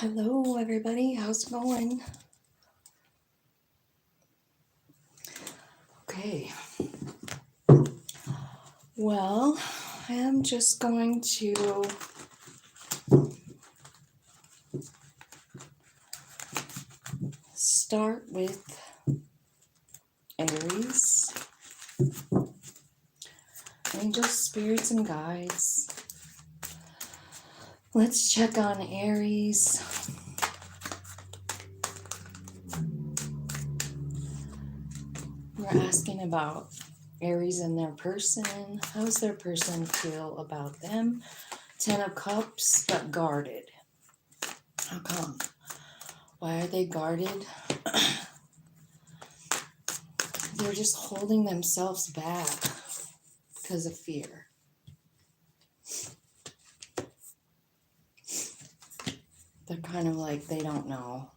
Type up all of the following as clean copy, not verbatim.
Hello, everybody. How's it going? Okay. Well, I am just going to start with Aries. Angels, spirits, and guides. Let's check on Aries. We're asking about Aries and their person. How does their person feel about them? 10 of Cups, but guarded. How come? Why are they guarded? They're just holding themselves back because of fear. They're kind of like, they don't know.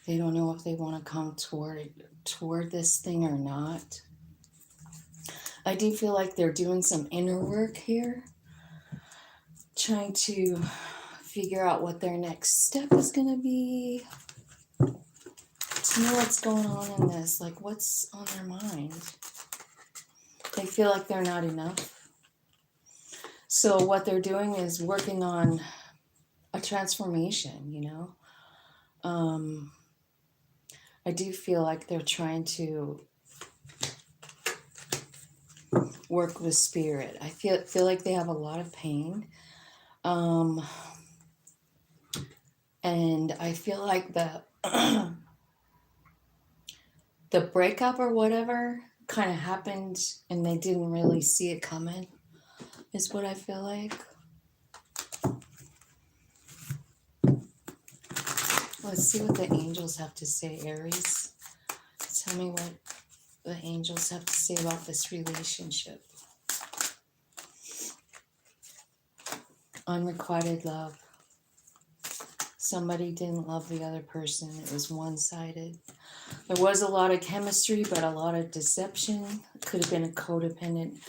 They don't know if they want to come toward this thing or not. I do feel like they're doing some inner work here, trying to figure out what their next step is going to be, to know what's going on in this, like what's on their mind. They feel like they're not enough. So what they're doing is working on a transformation, you know. I do feel like they're trying to work with spirit. I feel like they have a lot of pain. And I feel like the the breakup or whatever kind of happened and they didn't really see it coming, is what I feel like. Let's see what the angels have to say, Aries. Tell me what the angels have to say about this relationship. Unrequited love. Somebody didn't love the other person. It was one-sided. There was a lot of chemistry, but a lot of deception. It could have been a codependent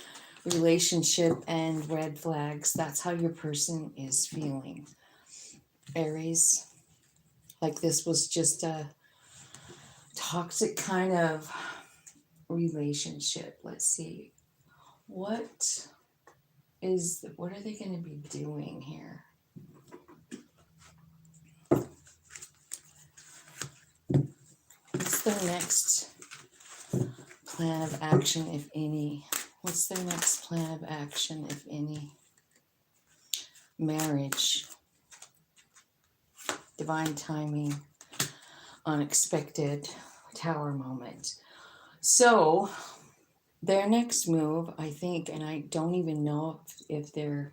relationship and red flags. That's how your person is feeling, Aries. Like this was just a toxic kind of relationship. Let's see. What are they going to be doing here? What's their next plan of action, if any? What's their next plan of action, if any? Marriage. Divine timing. Unexpected tower moment. So their next move, I think, and I don't even know if they're,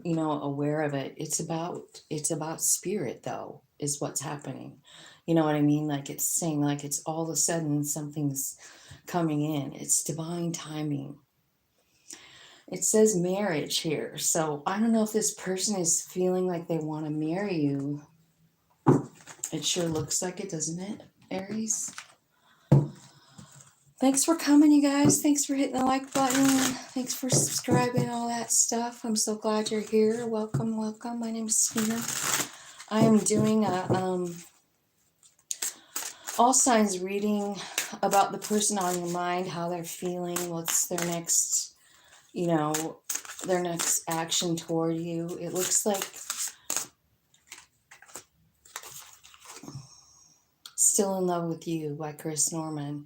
aware of it. It's about spirit, though, is what's happening. You know what I mean? Like it's saying, like it's all of a sudden something's coming in. It's divine timing. It says marriage here. So I don't know if this person is feeling like they want to marry you. It sure looks like it, doesn't it, Aries? Thanks for coming, you guys. Thanks for hitting the like button. Thanks for subscribing, all that stuff. I'm so glad you're here. Welcome, welcome. My name is Sina. I am doing a all signs reading about the person on your mind, how they're feeling, what's their next, their next action toward you. It looks like Still in Love with You by Chris Norman.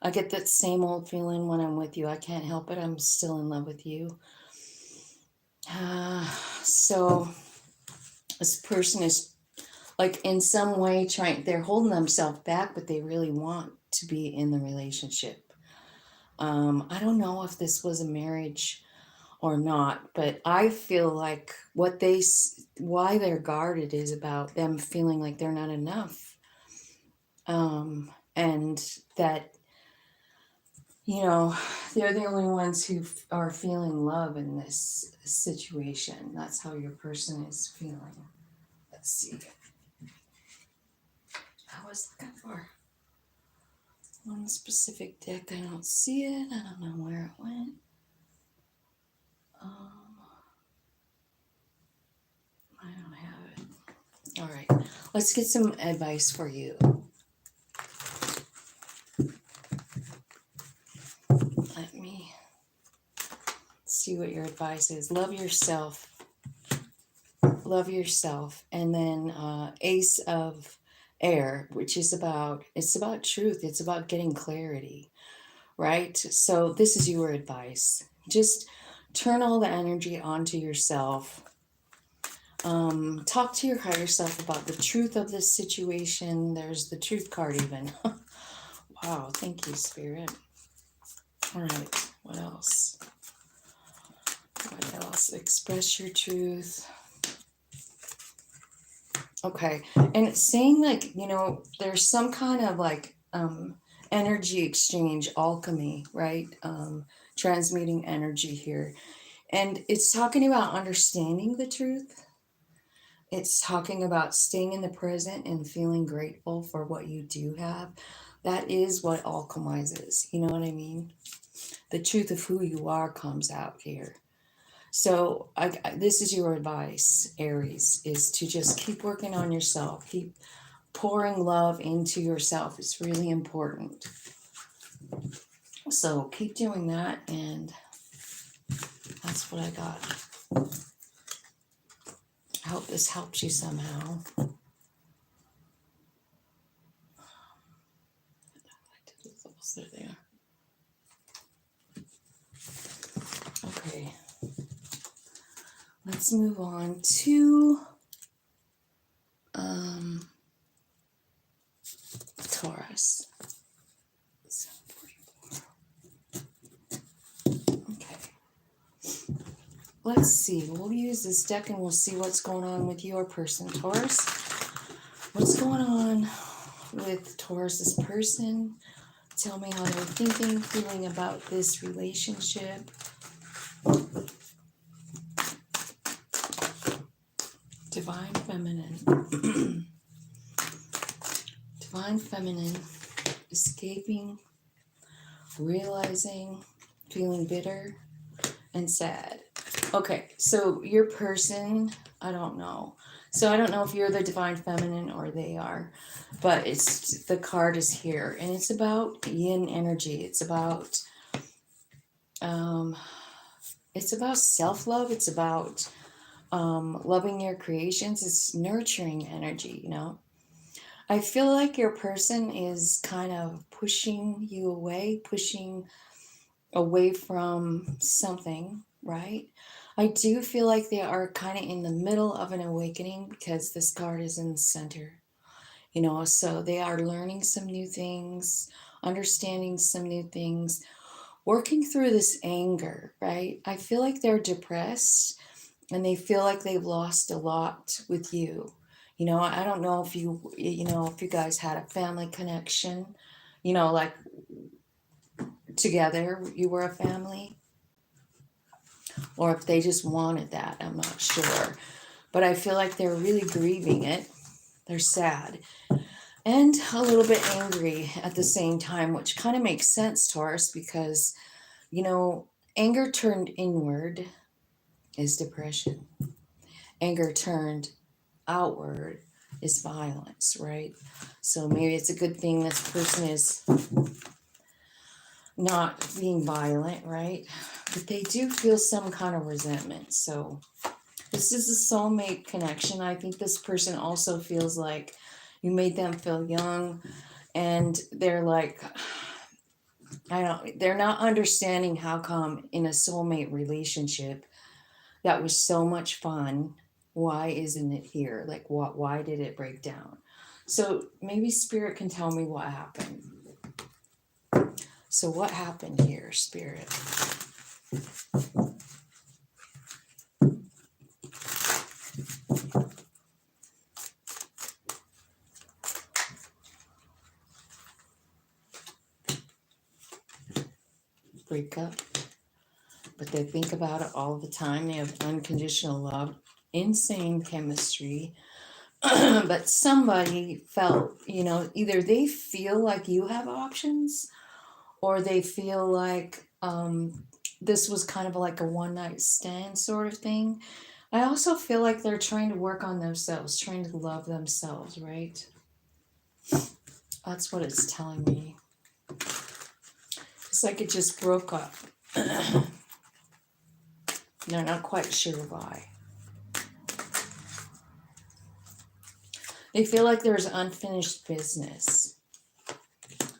I get that same old feeling when I'm with you. I can't help it. I'm still in love with you. So this person is like in some way they're holding themselves back, but they really want to be in the relationship. I don't know if this was a marriage or not, but I feel like why they're guarded is about them feeling like they're not enough. And that, they're the only ones who are feeling love in this situation. That's how your person is feeling. Let's see. I was looking for one specific deck. I don't see it. I don't know where it went. I don't have it. All right, let's get some advice for you. Let me see what your advice is. Love yourself. Love yourself. And then Ace of Air, which is it's about truth. It's about getting clarity, right? So this is your advice. Just turn all the energy onto yourself. Talk to your higher self about the truth of this situation. There's the truth card even. Wow, thank you, Spirit. All right, what else? What else? Express your truth. Okay, and it's saying like, there's some kind of like energy exchange, alchemy, right? Transmuting energy here. And it's talking about understanding the truth. It's talking about staying in the present and feeling grateful for what you do have. That is what alchemizes. You know what I mean? The truth of who you are comes out here. So this is your advice, Aries, is to just keep working on yourself. Keep pouring love into yourself. It's really important. So keep doing that, and that's what I got. I hope this helps you somehow. There. Okay. Let's move on to Taurus. Okay. Let's see. We'll use this deck and we'll see what's going on with your person, Taurus. What's going on with Taurus's person? Tell me how they're thinking, feeling about this relationship. Divine Feminine. Divine Feminine. Escaping, realizing, feeling bitter, and sad. Okay, so your person, I don't know. So I don't know if you're the Divine Feminine or they are, but the card is here, and it's about yin energy. It's about self-love. It's about loving your creations. It's nurturing energy, I feel like your person is kind of pushing you away, pushing away from something, right? I do feel like they are kind of in the middle of an awakening because this card is in the center, so they are learning some new things, understanding some new things, working through this anger, right? I feel like they're depressed and they feel like they've lost a lot with you. I don't know if if you guys had a family connection, like together, you were a family, or if they just wanted that, I'm not sure. But I feel like they're really grieving it. They're sad and a little bit angry at the same time, which kind of makes sense, Taurus, because, anger turned inward is depression. Anger turned outward is violence, right? So maybe it's a good thing this person is not being violent, right? But they do feel some kind of resentment. So this is a soulmate connection. I think this person also feels like you made them feel young, and they're like, they're not understanding how come in a soulmate relationship that was so much fun, why isn't it here? Like, why did it break down? So maybe Spirit can tell me what happened. So what happened here, Spirit? Break up. But they think about it all the time. They have unconditional love, insane chemistry. But somebody felt, either they feel like you have options, or they feel like this was kind of like a one-night stand sort of thing. I also feel like they're trying to work on themselves, trying to love themselves, right? That's what it's telling me. It's like it just broke up. They're not quite sure why. They feel like there's unfinished business.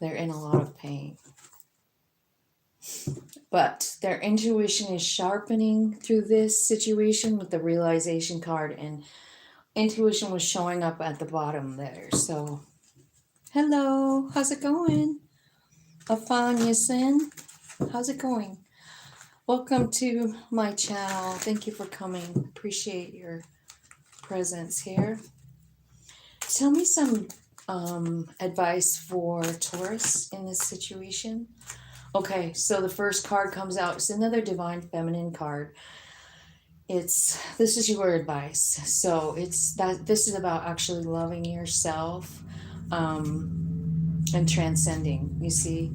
They're in a lot of pain. But their intuition is sharpening through this situation with the realization card, and intuition was showing up at the bottom there. So, hello, how's it going? Afanya Sin, how's it going? Welcome to my channel. Thank you for coming. Appreciate your presence here. Tell me some advice for Taurus in this situation. Okay, so the first card comes out. It's another divine feminine card. This is your advice. So this is about actually loving yourself and transcending. You see,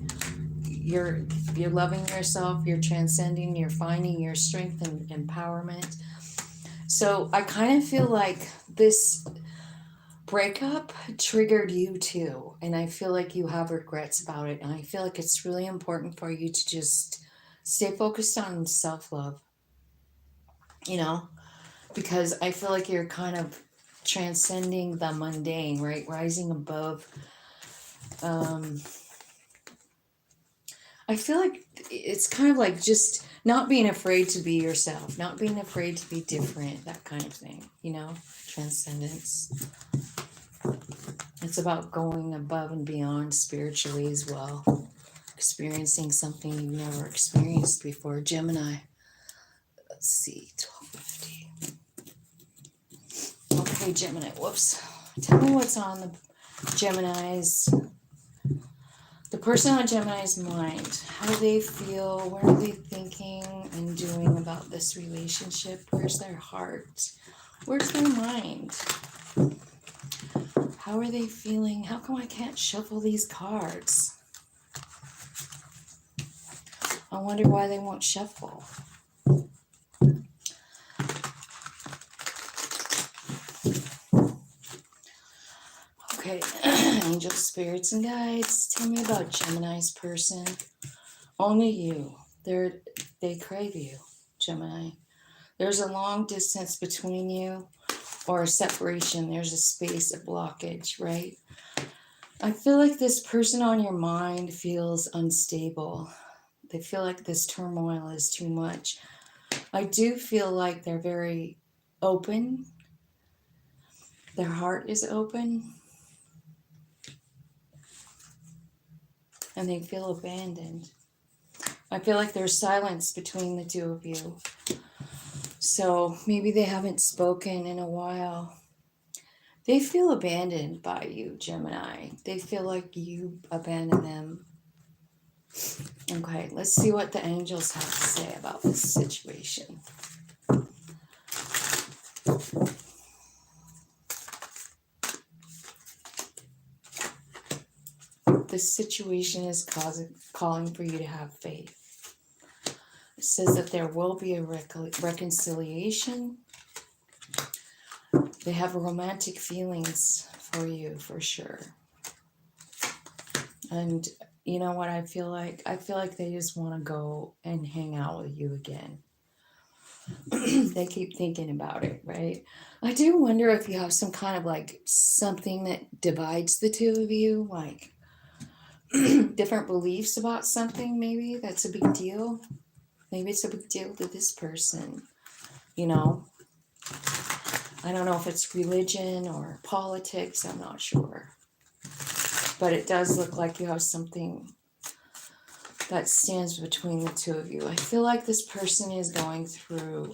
you're loving yourself, you're transcending, you're finding your strength and empowerment. So I kind of feel like this breakup triggered you too, and I feel like you have regrets about it, and I feel like it's really important for you to just stay focused on self-love, you know, because I feel like you're kind of transcending the mundane, right? Rising above. I feel like it's kind of like just not being afraid to be yourself, not being afraid to be different, that kind of thing, you know, transcendence. It's about going above and beyond spiritually as well, experiencing something you've never experienced before. Gemini. Let's see, 1250. Okay, Gemini, whoops. Tell me what's on the Gemini's, the person on Gemini's mind. How do they feel? What are they thinking and doing about this relationship? Where's their heart? Where's their mind? How are they feeling? How come I can't shuffle these cards? I wonder why they won't shuffle. Okay, angel spirits and guides, tell me about Gemini's person. Only you. They crave you, Gemini. There's a long distance between you, or a separation. There's a space, a blockage, right? I feel like this person on your mind feels unstable. They feel like this turmoil is too much. I do feel like they're very open. Their heart is open. And they feel abandoned. I feel like there's silence between the two of you. So maybe they haven't spoken in a while. They feel abandoned by you, Gemini. They feel like you abandoned them. Okay, let's see what the angels have to say about this situation. This situation is calling for you to have faith. It says that there will be a reconciliation. They have romantic feelings for you, for sure. And you know what I feel like? I feel like they just want to go and hang out with you again. They keep thinking about it, right? I do wonder if you have some kind of like something that divides the two of you, like different beliefs about something, maybe that's a big deal. Maybe it's a big deal to this person, you know? I don't know if it's religion or politics, I'm not sure. But it does look like you have something that stands between the two of you. I feel like this person is going through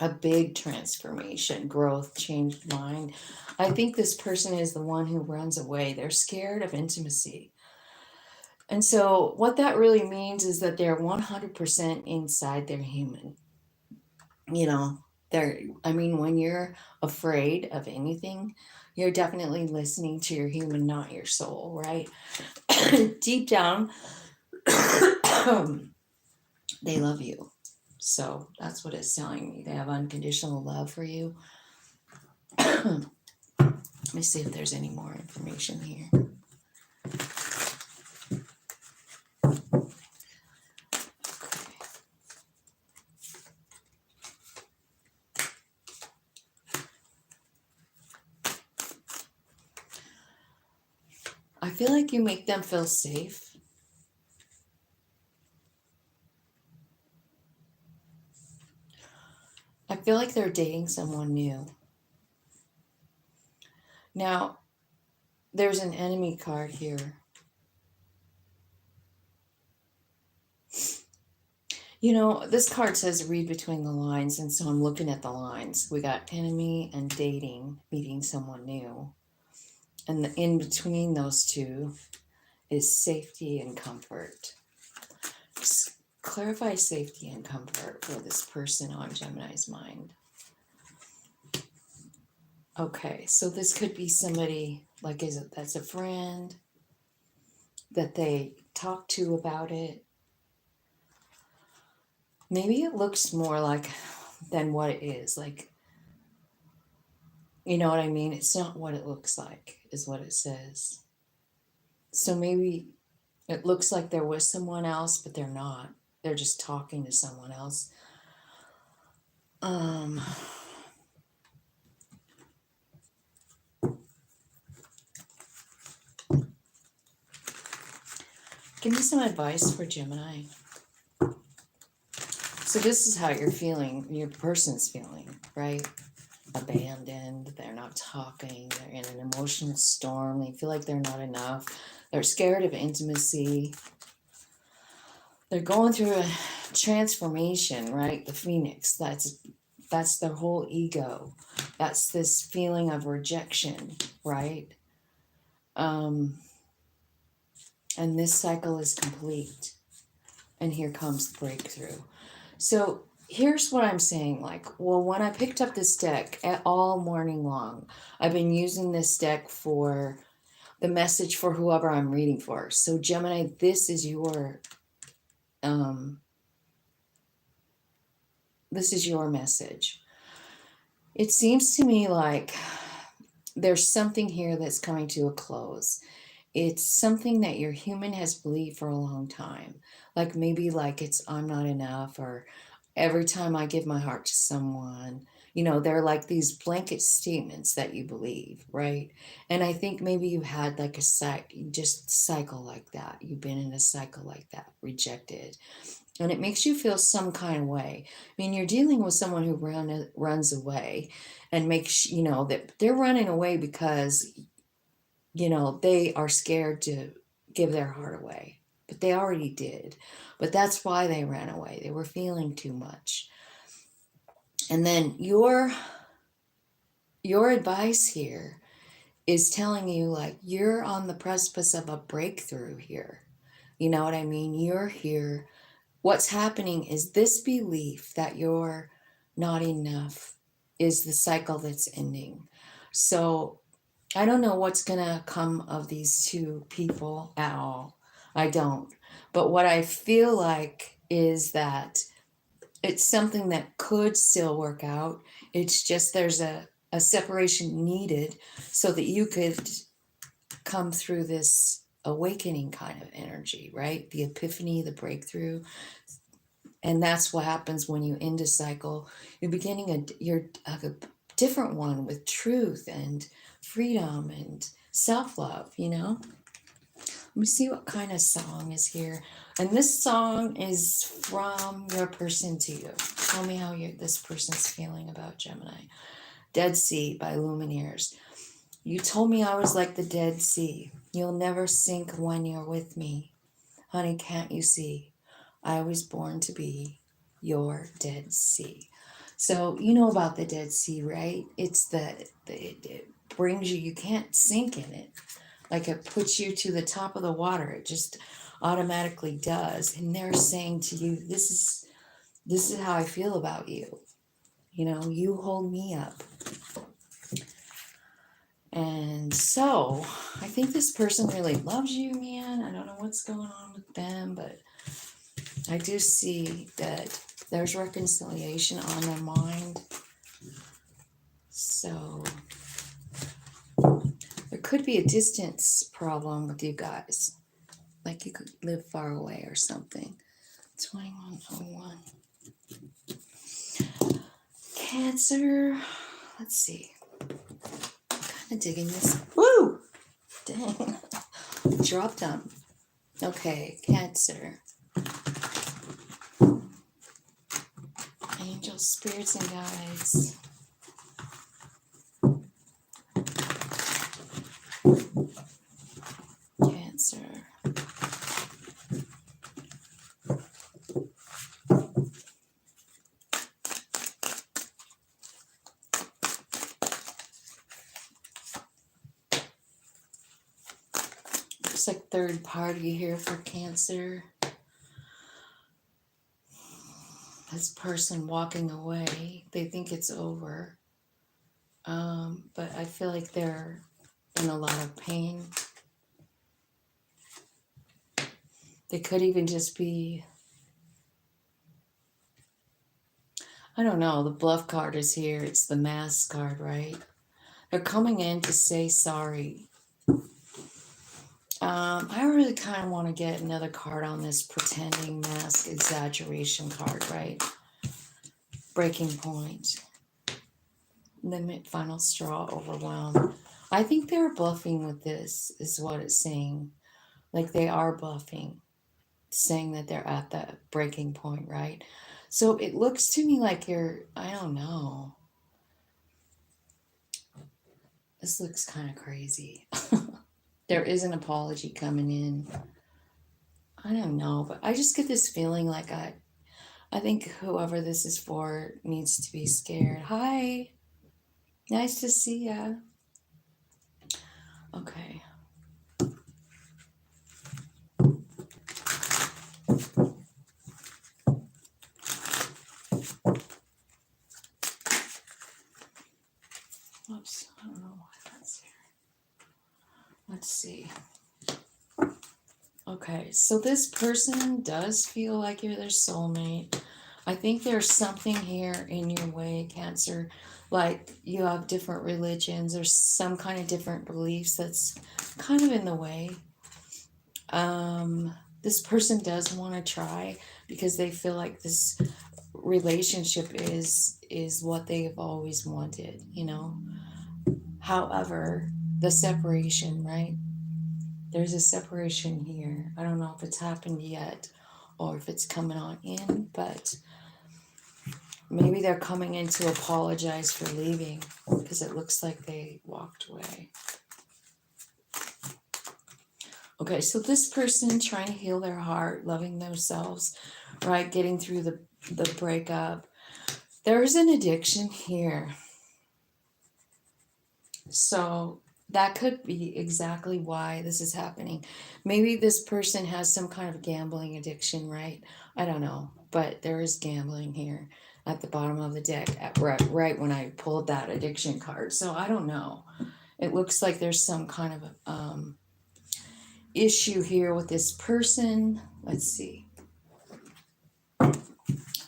a big transformation, growth, changed mind. I think this person is the one who runs away. They're scared of intimacy. And so what that really means is that they're 100% inside their human. You know, when you're afraid of anything, you're definitely listening to your human, not your soul, right? Deep down, they love you. So that's what it's telling me. They have unconditional love for you. Let me see if there's any more information here. I feel like you make them feel safe. I feel like they're dating someone new. Now, there's an enemy card here. You know, this card says read between the lines, and so I'm looking at the lines. We got enemy and dating, meeting someone new. And in between those two is safety and comfort. Just clarify safety and comfort for this person on Gemini's mind. Okay, so this could be somebody, like, that's a friend that they talk to about it. Maybe it looks more like than what it is. Like, you know what I mean? It's not what it looks like, is what it says. So maybe it looks like they're with someone else, but they're not. They're just talking to someone else. Give me some advice for Gemini. So this is how you're feeling, your person's feeling, right? Abandoned, they're not talking, they're in an emotional storm, they feel like they're not enough, they're scared of intimacy, they're going through a transformation, right? The phoenix, that's their whole ego, that's this feeling of rejection, right? And this cycle is complete, and here comes the breakthrough. So here's what I'm saying, like, well, when I picked up this deck all morning long, I've been using this deck for the message for whoever I'm reading for. So Gemini, this is your message. It seems to me like there's something here that's coming to a close. It's something that your human has believed for a long time. Like maybe like it's I'm not enough, or every time I give my heart to someone, you know, they're like these blanket statements that you believe, right? And I think maybe you had like a cycle like that. You've been in a cycle like that, rejected. And it makes you feel some kind of way. I mean, you're dealing with someone who runs away and makes, you know, that they're running away because, you know, they are scared to give their heart away, but they already did. But that's why they ran away. They were feeling too much. And then your advice here is telling you like you're on the precipice of a breakthrough here. You know what I mean? You're here. What's happening is this belief that you're not enough is the cycle that's ending. So I don't know what's going to come of these two people at all. I don't. But what I feel like is that it's something that could still work out. It's just there's a separation needed so that you could come through this awakening kind of energy, right? The epiphany, the breakthrough. And that's what happens when you end a cycle. You're beginning a different one with truth and freedom and self-love, you know? Let me see what kind of song is here. And this song is from your person to you. Tell me how this person's feeling about Gemini. Dead Sea by Lumineers. You told me I was like the Dead Sea. You'll never sink when you're with me. Honey, can't you see? I was born to be your Dead Sea. So you know about the Dead Sea, right? It's it brings you can't sink in it. Like it puts you to the top of the water. It just automatically does. And they're saying to you, this is how I feel about you. You know, you hold me up. And so I think this person really loves you, man. I don't know what's going on with them, but I do see that There's reconciliation on their mind. So there could be a distance problem with you guys. Like you could live far away or something. 2101. Cancer. Let's see. I'm kind of digging this. Woo! Dang. Dropped them. Okay, Cancer. Angels, spirits, and guides. Cancer. Looks like third party here for Cancer. This person walking away, they think it's over. But I feel like they're in a lot of pain. They could even just be, I don't know, the bluff card is here. It's the mask card, right? They're coming in to say sorry. I really kind of want to get another card on this pretending mask exaggeration card, right? Breaking point. Limit, final straw, overwhelm. I think they're bluffing with this, is what it's saying. Like they are bluffing, saying that they're at that breaking point, right? So it looks to me like you're, I don't know. This looks kind of crazy. There is an apology coming in. I don't know, but I just get this feeling like I think whoever this is for needs to be scared. Hi. Nice to see ya. Okay. Oops, I don't know why that's here. Let's see. Okay, so this person does feel like you're their soulmate. I think there's something here in your way, Cancer. Like you have different religions or some kind of different beliefs that's kind of in the way. This person does want to try because they feel like this relationship is what they've always wanted, you know. However, the separation, right? There's a separation here. I don't know if it's happened yet or if it's coming on in, but maybe they're coming in to apologize for leaving because it looks like they walked away. Okay, so this person trying to heal their heart, loving themselves, right? Getting through the breakup. There's an addiction here. So that could be exactly why this is happening. Maybe this person has some kind of gambling addiction, right? I don't know, but there is gambling here at the bottom of the deck, right when I pulled that addiction card. So I don't know. It looks like there's some kind of issue here with this person. Let's see.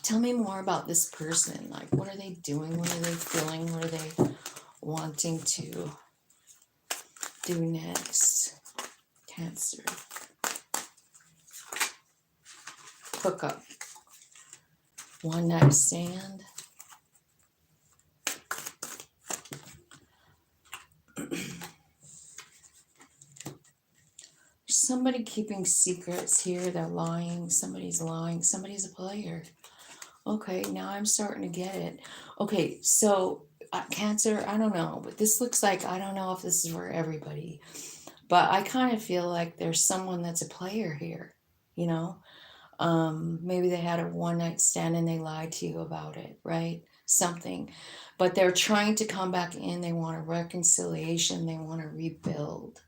Tell me more about this person. Like, what are they doing? What are they feeling? What are they wanting to do next? Cancer. Hook up. One night stand. Somebody keeping secrets here. They're lying. Somebody's lying. Somebody's a player. Okay, now I'm starting to get it. Okay, so Cancer, I don't know, but this looks like, I don't know if this is for everybody, but I kind of feel like there's someone that's a player here, you know? Maybe they had a one night stand and they lied to you about it, right? Something, but they're trying to come back in. They want a reconciliation. They want to rebuild.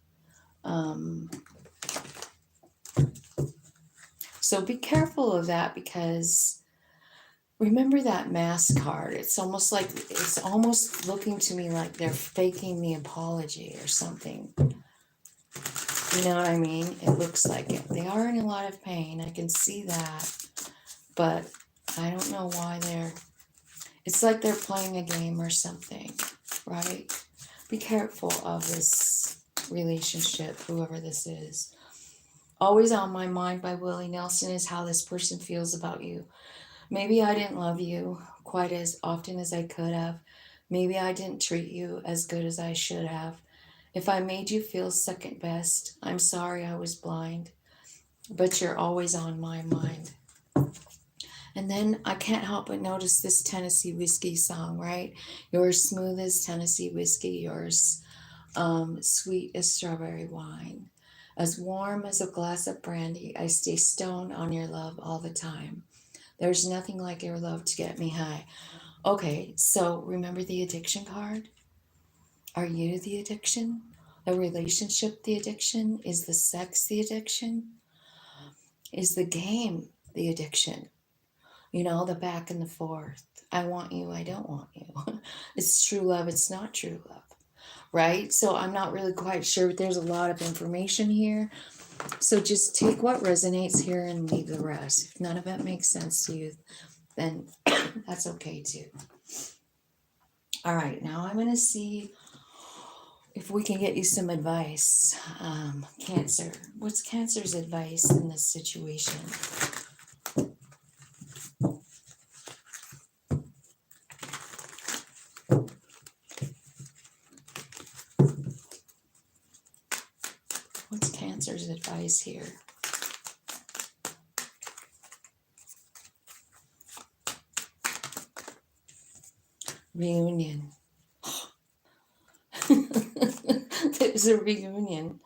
So be careful of that because remember that mask card. It's almost looking to me like they're faking the apology or something. You know what I mean? It looks like it. They are in a lot of pain. I can see that. But I don't know why it's like they're playing a game or something, right? Be careful of this relationship, whoever this is. Always on My Mind by Willie Nelson is how this person feels about you. Maybe I didn't love you quite as often as I could have. Maybe I didn't treat you as good as I should have. If I made you feel second best, I'm sorry I was blind. But you're always on my mind. And then I can't help but notice this Tennessee whiskey song, right? You're smooth as Tennessee whiskey, you're sweet as strawberry wine. As warm as a glass of brandy, I stay stoned on your love all the time. There's nothing like your love to get me high. Okay, so remember the addiction card? Are you the addiction? The relationship the addiction? Is the sex the addiction? Is the game the addiction? You know, the back and the forth. I want you, I don't want you. It's true love, it's not true love, right? So I'm not really quite sure, but there's a lot of information here. So just take what resonates here and leave the rest. If none of it makes sense to you, then that's okay too. All right, now I'm going to see if we can get you some advice. Cancer. What's Cancer's advice in this situation? What's Cancer's advice here? Reunion. There's a reunion.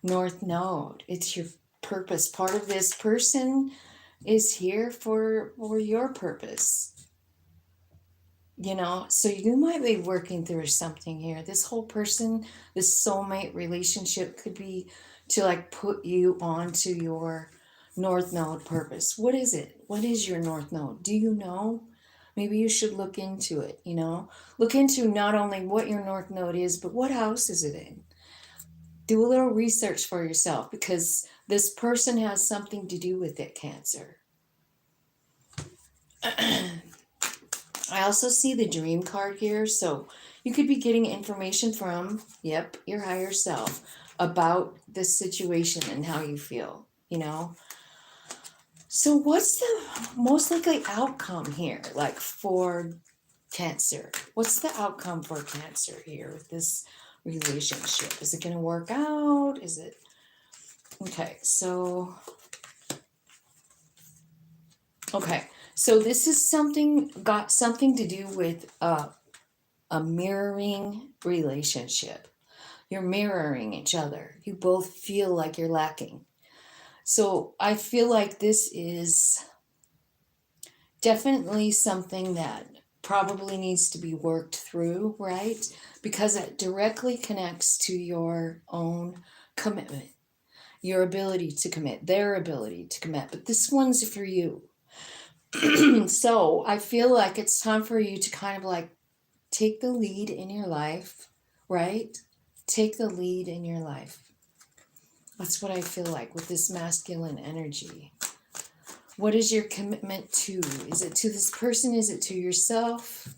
North Node. It's your purpose. Part of this person is here for your purpose. You know, so you might be working through something here. This whole person, this soulmate relationship could be to like put you onto your North Node purpose. What is it? What is your North Node? Do you know? Maybe you should look into it, you know? Look into not only what your North Node is, but what house is it in? Do a little research for yourself because this person has something to do with it, Cancer. I also see the dream card here. So you could be getting information from, yep, your higher self about this situation and how you feel, you know? So what's the most likely outcome here, like for Cancer? What's the outcome for Cancer here with this relationship? Is it going to work out? Is it... Okay, so... Okay, so this is got something to do with a mirroring relationship. You're mirroring each other. You both feel like you're lacking. So I feel like this is definitely something that probably needs to be worked through, right? Because it directly connects to your own commitment, your ability to commit, their ability to commit. But this one's for you. So I feel like it's time for you to kind of like take the lead in your life, right? Take the lead in your life. That's what I feel like with this masculine energy. What is your commitment to? Is it to this person? Is it to yourself?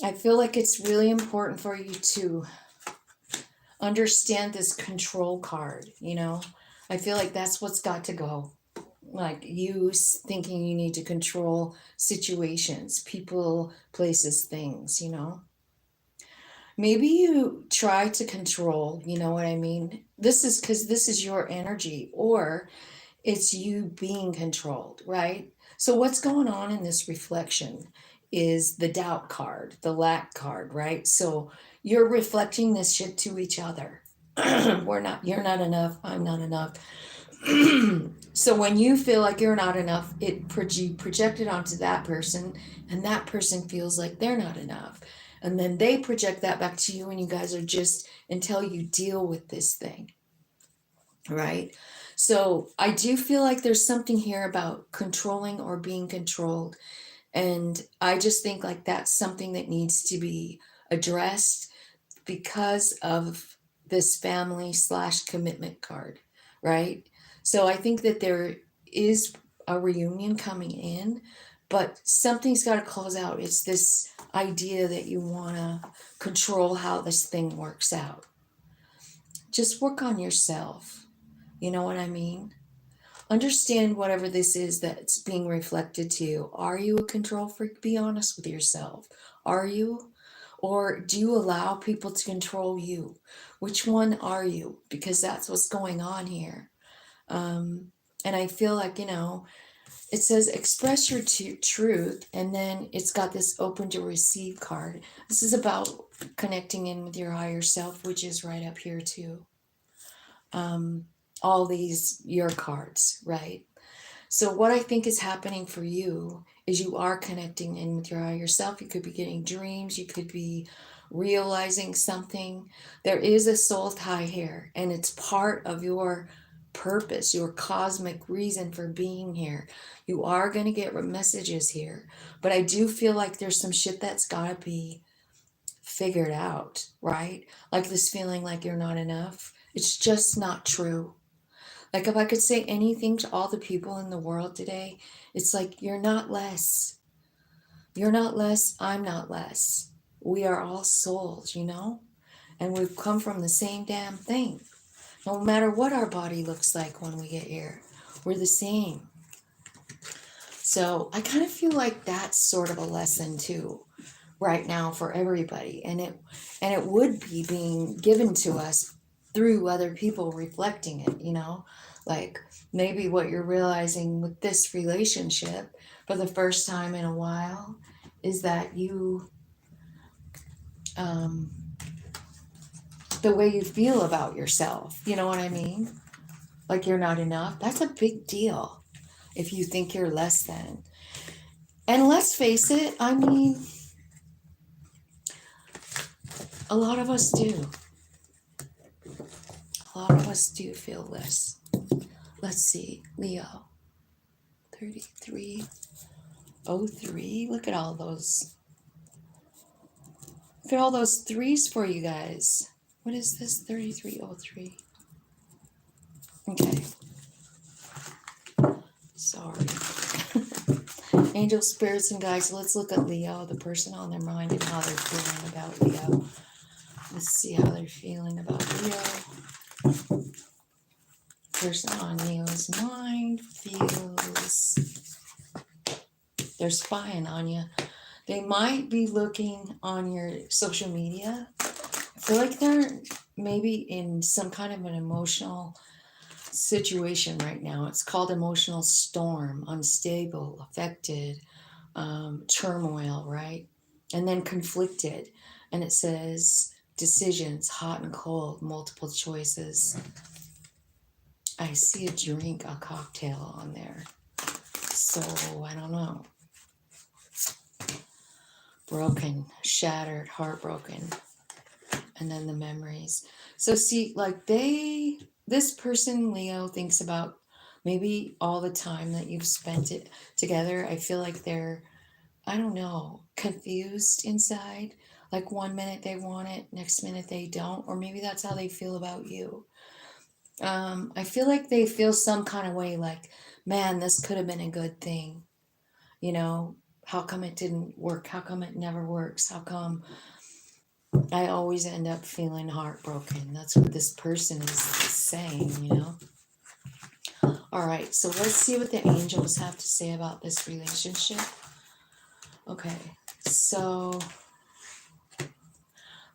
I feel like it's really important for you to understand this control card, you know? I feel like that's what's got to go. Like you thinking you need to control situations, people, places, things, you know? Maybe you try to control, you know what I mean? This is because this is your energy, or it's you being controlled, right? So what's going on in this reflection is the doubt card, the lack card, right? So you're reflecting this shit to each other. You're not enough, I'm not enough. So when you feel like you're not enough, you project it onto that person, and that person feels like they're not enough. And then they project that back to you, and you guys are just until you deal with this thing, right? So I do feel like there's something here about controlling or being controlled. And I just think like that's something that needs to be addressed because of this family / commitment card, right? So I think that there is a reunion coming in, but something's got to close out. It's this idea that you want to control how this thing works out. Just work on yourself. You know what I mean? Understand whatever this is that's being reflected to you. Are you a control freak? Be honest with yourself. Are you? Or do you allow people to control you? Which one are you? Because that's what's going on here. And I feel like, it says express your truth, and then it's got this open to receive card. This is about connecting in with your higher self, which is right up here too. All these, your cards, right? So what I think is happening for you is you are connecting in with your higher self. You could be getting dreams. You could be realizing something. There is a soul tie here, and it's part of your purpose, your cosmic reason for being here. You are going to get messages here, but I do feel like there's some shit that's got to be figured out, right? Like this feeling like you're not enough. It's just not true. Like if I could say anything to all the people in the world today, it's like, you're not less. You're not less. I'm not less. We are all souls, and we've come from the same damn thing. No matter what our body looks like when we get here, we're the same. So I kind of feel like that's sort of a lesson too, right now for everybody. And it would be being given to us through other people reflecting it, like maybe what you're realizing with this relationship for the first time in a while is that you, the way you feel about yourself, you know what I mean? Like you're not enough. That's a big deal if you think you're less than. And let's face it, I mean, a lot of us do. A lot of us do feel less. Let's see, Leo, 3303. Look at all those. Look at all those threes for you guys. What is this? 3303. Okay. Sorry. Angel, spirits, and guides. Let's look at Leo, the person on their mind, and how they're feeling about Leo. Let's see how they're feeling about Leo. Person on Leo's mind feels they're spying on you. They might be looking on your social media. I feel like they're maybe in some kind of an emotional situation right now. It's called emotional storm, unstable, affected, turmoil, right? And then conflicted. And it says decisions, hot and cold, multiple choices. I see a drink, a cocktail on there. So I don't know. Broken, shattered, heartbroken. And then the memories. So see, like this person, Leo, thinks about maybe all the time that you've spent it together. I feel like they're, I don't know, confused inside. Like one minute they want it, next minute they don't. Or maybe that's how they feel about you. I feel like they feel some kind of way like, man, this could have been a good thing. How come it didn't work? How come it never works? How come I always end up feeling heartbroken? That's what this person is saying, All right, so let's see what the angels have to say about this relationship. Okay, so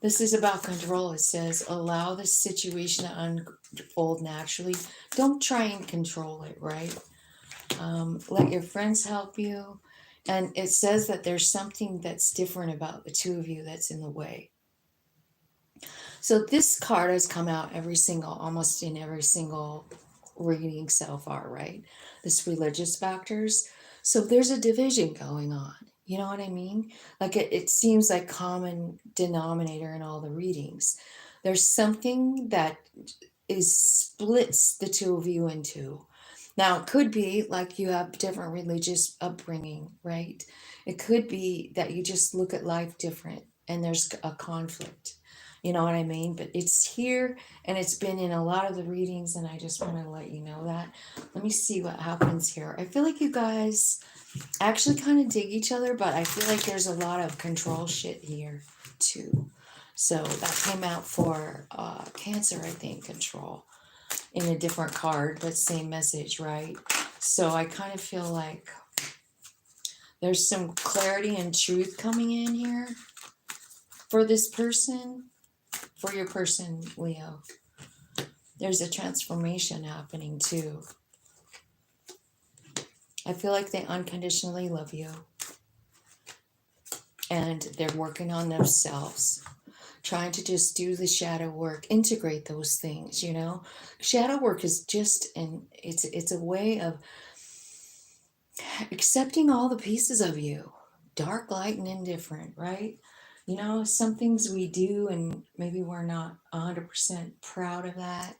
this is about control. It says, allow the situation to unfold naturally. Don't try and control it, right? Let your friends help you. And it says that there's something that's different about the two of you that's in the way. So this card has come out almost in every single reading so far, right? This religious factors. So there's a division going on. You know what I mean? Like it seems like common denominator in all the readings. There's something that splits the two of you into. Now, it could be like you have different religious upbringing, right? It could be that you just look at life different and there's a conflict. You know what I mean? But it's here and it's been in a lot of the readings, and I just want to let you know that. Let me see what happens here. I feel like you guys actually kind of dig each other, but I feel like there's a lot of control shit here too. So that came out for Cancer, I think, control, in a different card, but same message, right? So I kind of feel like there's some clarity and truth coming in here for this person, for your person, Leo. There's a transformation happening too. I feel like they unconditionally love you, and they're working on themselves, trying to just do the shadow work, integrate those things, you know. Shadow work is just it's a way of accepting all the pieces of you, dark, light, and indifferent, right? You know, some things we do and maybe we're not 100% proud of that,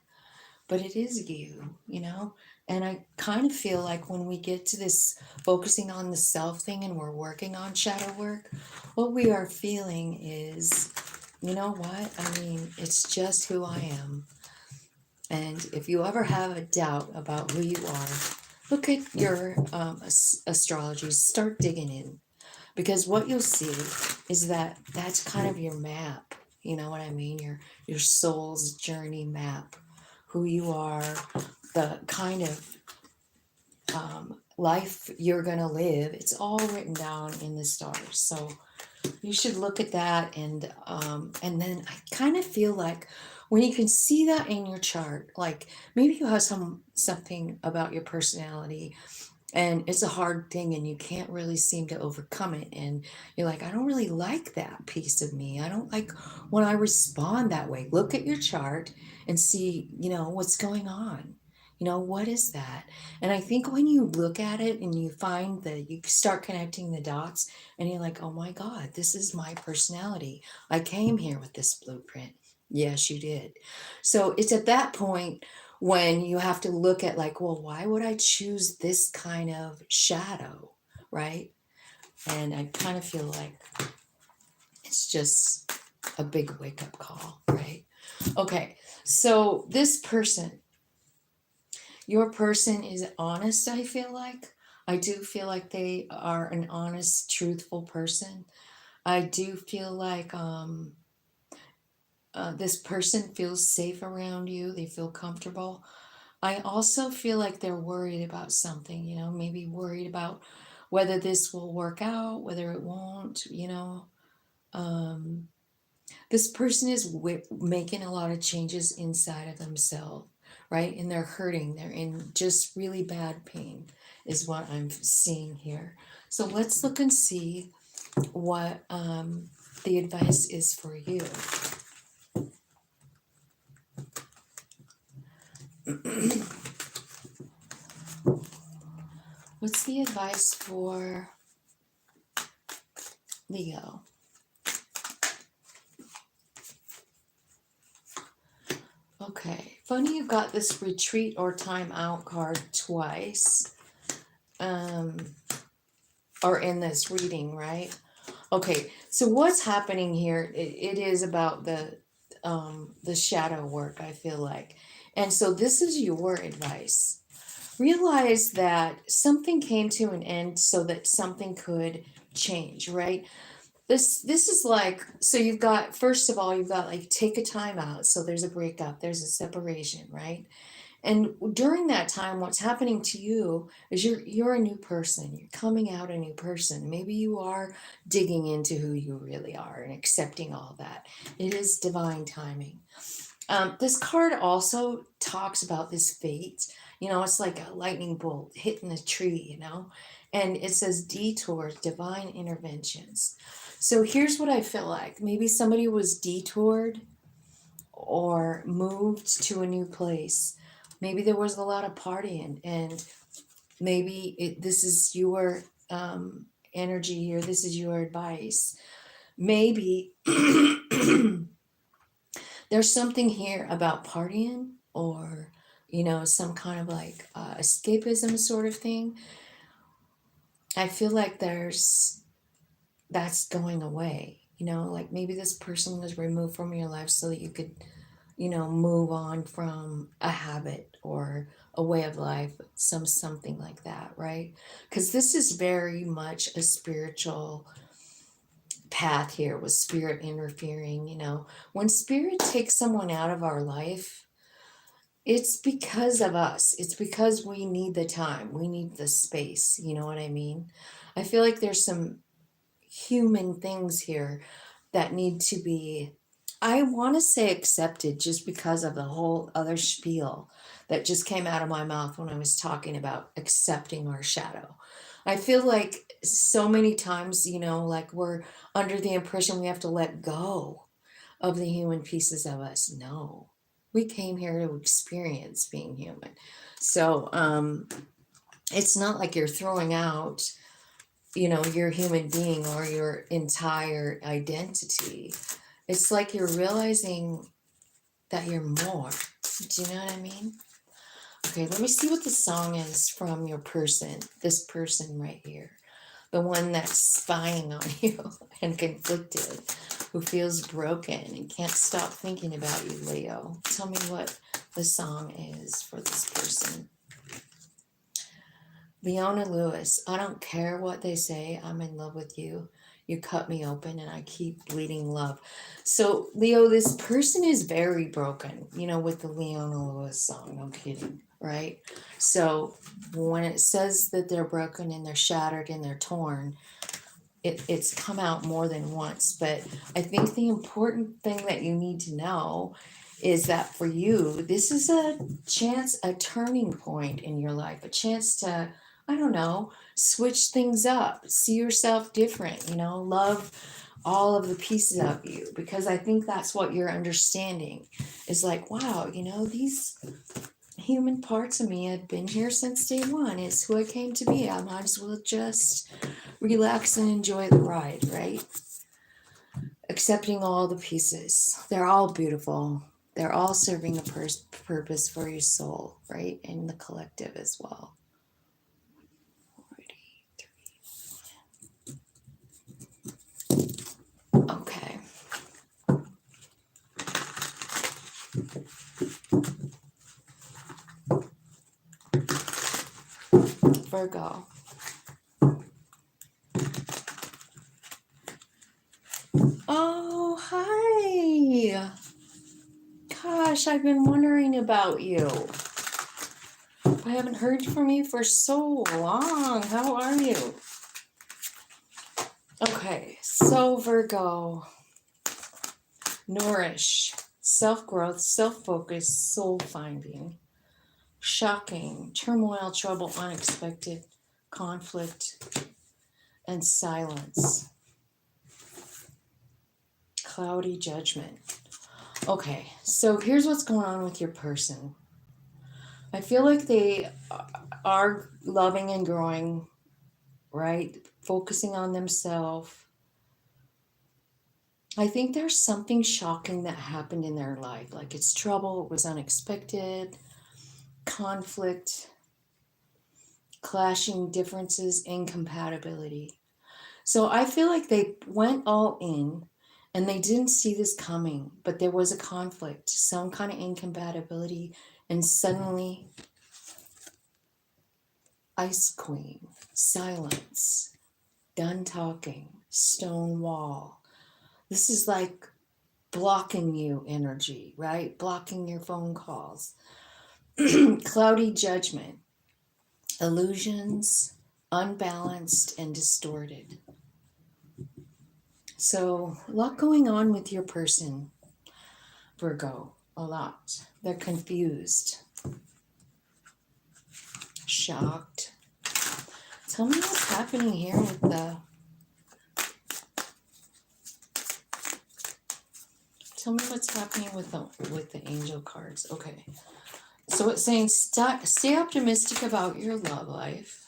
but it is you, you know? And I kind of feel like when we get to this focusing on the self thing and we're working on shadow work, what we are feeling is, you know what? I mean, it's just who I am. And if you ever have a doubt about who you are, look at your astrology, start digging in. Because what you'll see is that that's kind of your map. You know what I mean? Your soul's journey map. Who you are, the kind of life you're going to live. It's all written down in the stars. So you should look at that, and then I kind of feel like when you can see that in your chart, like maybe you have something about your personality and it's a hard thing and you can't really seem to overcome it, and you're like, I don't really like that piece of me. I don't like when I respond that way. Look at your chart and see, you know, what's going on. You know, what is that? And I think when you look at it and you find that you start connecting the dots and you're like, oh my God, this is my personality. I came here with this blueprint. Yes, you did. So it's at that point when you have to look at, like, well, why would I choose this kind of shadow, right? And I kind of feel like it's just a big wake-up call, right? Okay, so this person, your person is honest, I feel like. I do feel like they are an honest, truthful person. I do feel like this person feels safe around you. They feel comfortable. I also feel like they're worried about something, you know, maybe worried about whether this will work out, whether it won't, you know. Um, this person is making a lot of changes inside of themselves, right? And they're hurting. They're in just really bad pain, is what I'm seeing here. So let's look and see what the advice is for you. What's the advice for Leo? Okay, funny you got this retreat or time out card twice, or in this reading, right? Okay, so what's happening here? It is about the shadow work, I feel like, and so this is your advice. Realize that something came to an end so that something could change, right? This is like, so you've got, first of all, you've got like take a time out, so there's a breakup, there's a separation, right? And during that time, what's happening to you is you're a new person. You're coming out a new person. Maybe you are digging into who you really are and accepting all that. It is divine timing. This card also talks about this fate. You know, it's like a lightning bolt hitting a tree, you know, and it says detours, divine interventions. So here's what I feel like. Maybe somebody was detoured or moved to a new place. Maybe there was a lot of partying, and maybe this is your energy here. This is your advice. Maybe there's something here about partying, or, you know, some kind of like escapism sort of thing. I feel like that's going away. You know, like maybe this person was removed from your life so that you could, you know, move on from a habit or a way of life, something like that, right? Because this is very much a spiritual path here with spirit interfering. You know, when spirit takes someone out of our life, it's because of us. It's because we need the time. We need the space. You know what I mean? I feel like there's some human things here that need to be, I want to say, accepted, just because of the whole other spiel that just came out of my mouth when I was talking about accepting our shadow. I feel like so many times, you know, like we're under the impression we have to let go of the human pieces of us. No, we came here to experience being human. So it's not like you're throwing out, you know, your human being or your entire identity. It's like you're realizing that you're more. Do you know what I mean? Okay, let me see what the song is from your person, this person right here. The one that's spying on you and conflicted, who feels broken and can't stop thinking about you, Leo. Tell me what the song is for this person. Leona Lewis, I don't care what they say. I'm in love with you. You cut me open and I keep bleeding love. So, Leo, this person is very broken, you know, with the Leona Lewis song. No kidding, right? So, when it says that they're broken and they're shattered and they're torn, it's come out more than once. But I think the important thing that you need to know is that for you, this is a chance, a turning point in your life, a chance to, I don't know, switch things up, see yourself different, you know, love all of the pieces of you, because I think that's what you're understanding is like, wow, you know, these human parts of me have been here since day one. It's who I came to be. I might as well just relax and enjoy the ride, right? Accepting all the pieces. They're all beautiful. They're all serving a purpose for your soul, right? And the collective as well. 43. Okay. Virgo. Oh, hi. Gosh, I've been wondering about you. I haven't heard from you for so long. How are you? Okay, so Virgo. Nourish. Self-growth, self-focus, soul-finding. Shocking. Turmoil, trouble, unexpected. Conflict, and silence. Cloudy judgment. Okay, so here's what's going on with your person. I feel like they are loving and growing, right? Focusing on themselves. I think there's something shocking that happened in their life. Like it's trouble, it was unexpected, conflict, clashing differences, incompatibility. So I feel like they went all in and they didn't see this coming, but there was a conflict, some kind of incompatibility, and suddenly, Ice Queen, silence, done talking, stone wall. This is like blocking you energy, right? Blocking your phone calls. Cloudy judgment, illusions, unbalanced and distorted. So, a lot going on with your person, Virgo. A lot. They're confused, shocked. Tell me what's happening here with the. Tell me what's happening with the angel cards. Okay. So it's saying stay optimistic about your love life.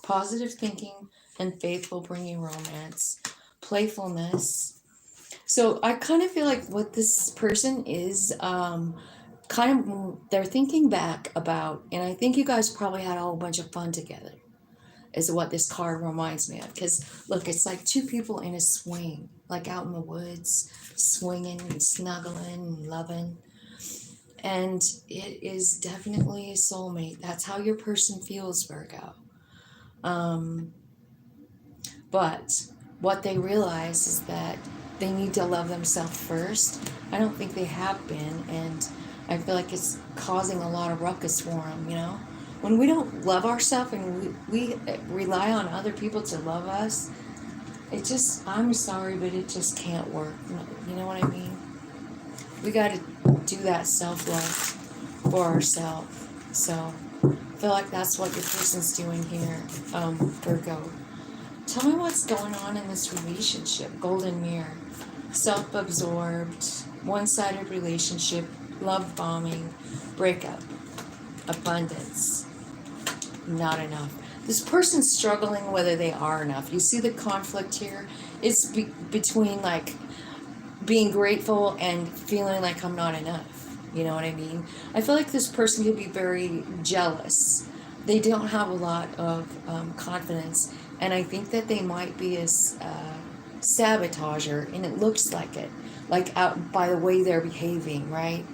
Positive thinking and faith will bring you romance. Playfulness. So I kind of feel like what this person is kind of, they're thinking back about, and I think you guys probably had a whole bunch of fun together. is what this card reminds me of. Because look, it's like two people in a swing, like out in the woods, swinging and snuggling and loving. And it is definitely a soulmate. That's how your person feels, Virgo. But what they realize is that they need to love themselves first. I don't think they have been, and I feel like it's causing a lot of ruckus for them, you know? When we don't love ourselves and we rely on other people to love us, it just, I'm sorry, but it just can't work. You know what I mean? We got to do that self-love for ourselves. So I feel like that's what your person's doing here, Virgo. Tell me what's going on in this relationship. Golden mirror. Self-absorbed, one-sided relationship, love bombing, breakup, abundance, not enough. This person's struggling whether they are enough. You see the conflict here? It's between like being grateful and feeling like I'm not enough. You know what I mean? I feel like this person could be very jealous. They don't have a lot of confidence, and I think that they might be a sabotager, and it looks like it, like out by the way they're behaving, right?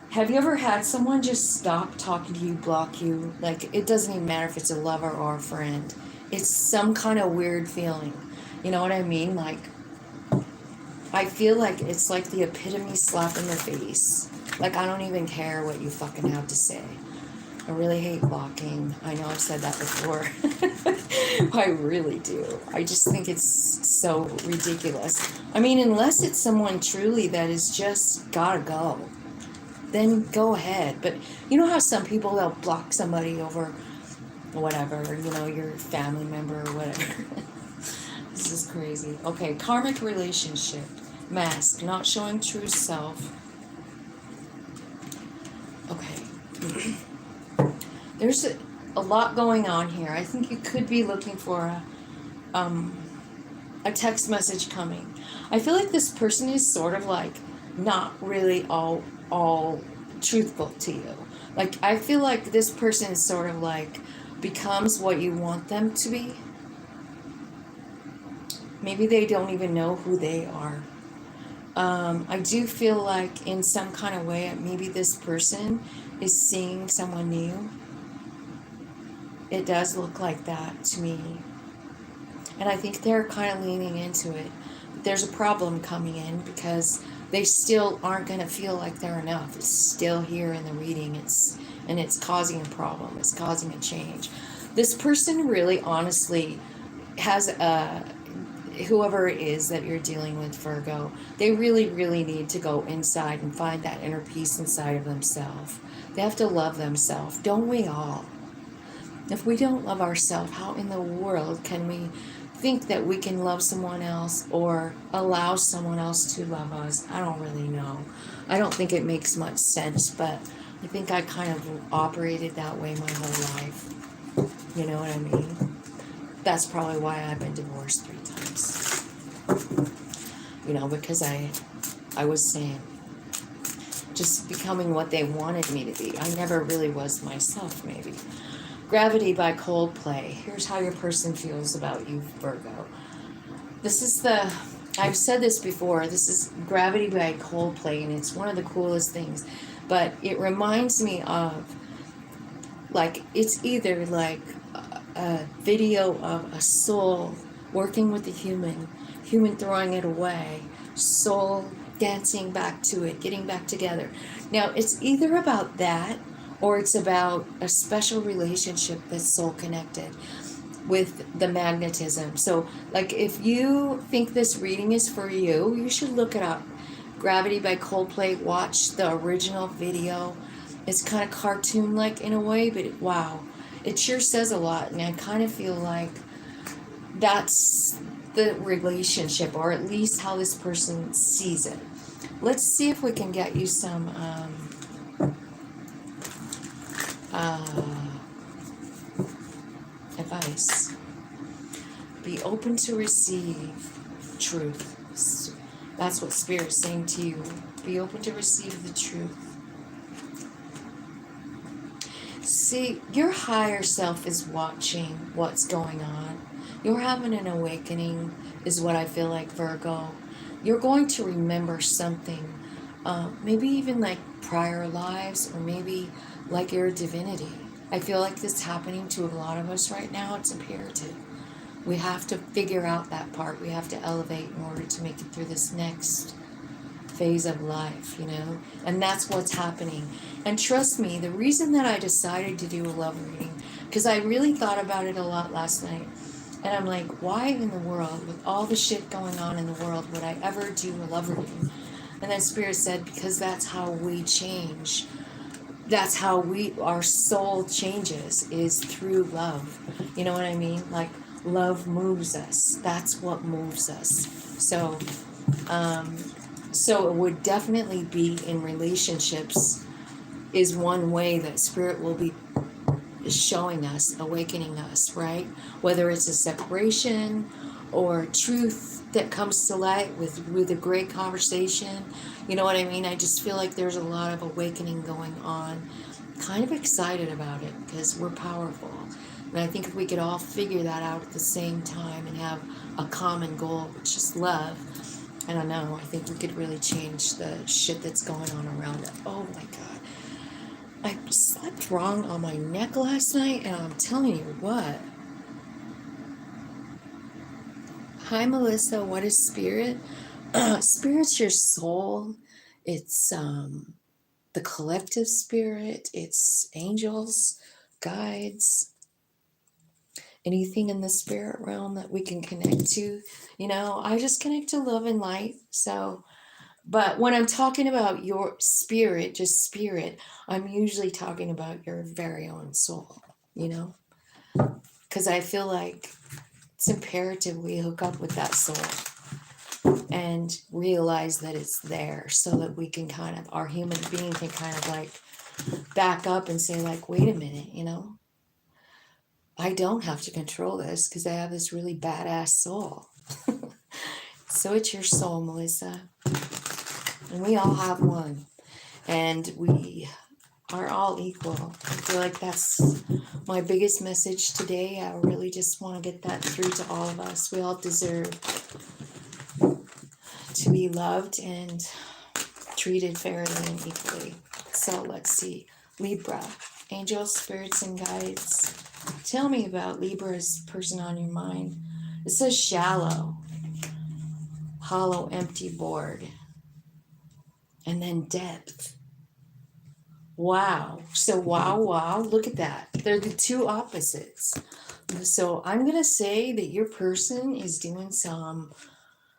Have you ever had someone just stop talking to you, block you? Like, it doesn't even matter if it's a lover or a friend. It's some kind of weird feeling. You know what I mean? Like, I feel like it's like the epitome slap in the face. Like, I don't even care what you fucking have to say. I really hate blocking. I know I've said that before. I really do. I just think it's so ridiculous. I mean, unless it's someone truly that is just gotta go, then go ahead. But you know how some people, they'll block somebody over whatever, you know, your family member or whatever. This is crazy. Okay, karmic relationship. Mask, not showing true self. Okay. There's a lot going on here. I think you could be looking for a text message coming. I feel like this person is sort of like not really all truthful to you. Like, I feel like this person is sort of like becomes what you want them to be. Maybe they don't even know who they are. I do feel like in some kind of way, maybe this person is seeing someone new. It does look like that to me. And I think they're kind of leaning into it. There's a problem coming in because they still aren't going to feel like they're enough. It's still here in the reading. It's causing a problem. It's causing a change. This person really honestly has whoever it is that you're dealing with, Virgo, they really, really need to go inside and find that inner peace inside of themselves. They have to love themselves. Don't we all? If we don't love ourselves, how in the world can we think that we can love someone else or allow someone else to love us? I don't really know. I don't think it makes much sense, but I think I kind of operated that way my whole life. You know what I mean? That's probably why I've been divorced 3 times. You know, because I was saying, just becoming what they wanted me to be. I never really was myself, maybe. Gravity by Coldplay. Here's how your person feels about you, Virgo. This is I've said this before, this is Gravity by Coldplay, and it's one of the coolest things. But it reminds me of, like, it's either like a video of a soul working with a human throwing it away, soul dancing back to it, getting back together. Now, it's either about that, or it's about a special relationship that's soul connected with the magnetism. So, like, if you think this reading is for you, you should look it up. Gravity by Coldplay. Watch the original video. It's kind of cartoon-like in a way, but wow. It sure says a lot, and I kind of feel like that's the relationship, or at least how this person sees it. Let's see if we can get you some advice. Be open to receive truth. That's what Spirit's saying to you. Be open to receive the truth. See, your higher self is watching what's going on. You're having an awakening, is what I feel like, Virgo. You're going to remember something, maybe even like prior lives, or maybe like you're a divinity. I feel like this is happening to a lot of us right now. It's imperative. We have to figure out that part. We have to elevate in order to make it through this next phase of life, and that's what's happening. And trust me, the reason that I decided to do a love reading, because I really thought about it a lot last night, and I'm like, why in the world, with all the shit going on in the world, would I ever do a love reading? And then Spirit said, because that's how we change. That's how our soul changes, is through love. You know what I mean? Like, love moves us. That's what moves us. So it would definitely be in relationships, is one way that Spirit will be showing us, awakening us, right? Whether it's a separation or truth that comes to light with a great conversation. You know what I mean? I just feel like there's a lot of awakening going on. Kind of excited about it because we're powerful. And I think if we could all figure that out at the same time and have a common goal, which is love, I don't know, I think we could really change the shit that's going on around us. Oh my God. I slept wrong on my neck last night, and I'm telling you what. Hi, Melissa. What is Spirit? Spirit's your soul. It's the collective spirit. It's angels, guides, anything in the spirit realm that we can connect to. I just connect to love and light. So, but when I'm talking about your spirit, just spirit, I'm usually talking about your very own soul, because I feel like it's imperative we hook up with that soul and realize that it's there, so that we can our human being can like back up and say like, wait a minute, I don't have to control this because I have this really badass soul. So it's your soul, Melissa. And we all have one. And we are all equal. I feel like that's my biggest message today. I really just want to get that through to all of us. We all deserve to be loved and treated fairly and equally. So let's see. Libra, angels, spirits, and guides. Tell me about Libra's person on your mind. It says shallow, hollow, empty, bored, and then depth. Wow. So wow, look at that. They're the two opposites. So I'm going to say that your person is doing some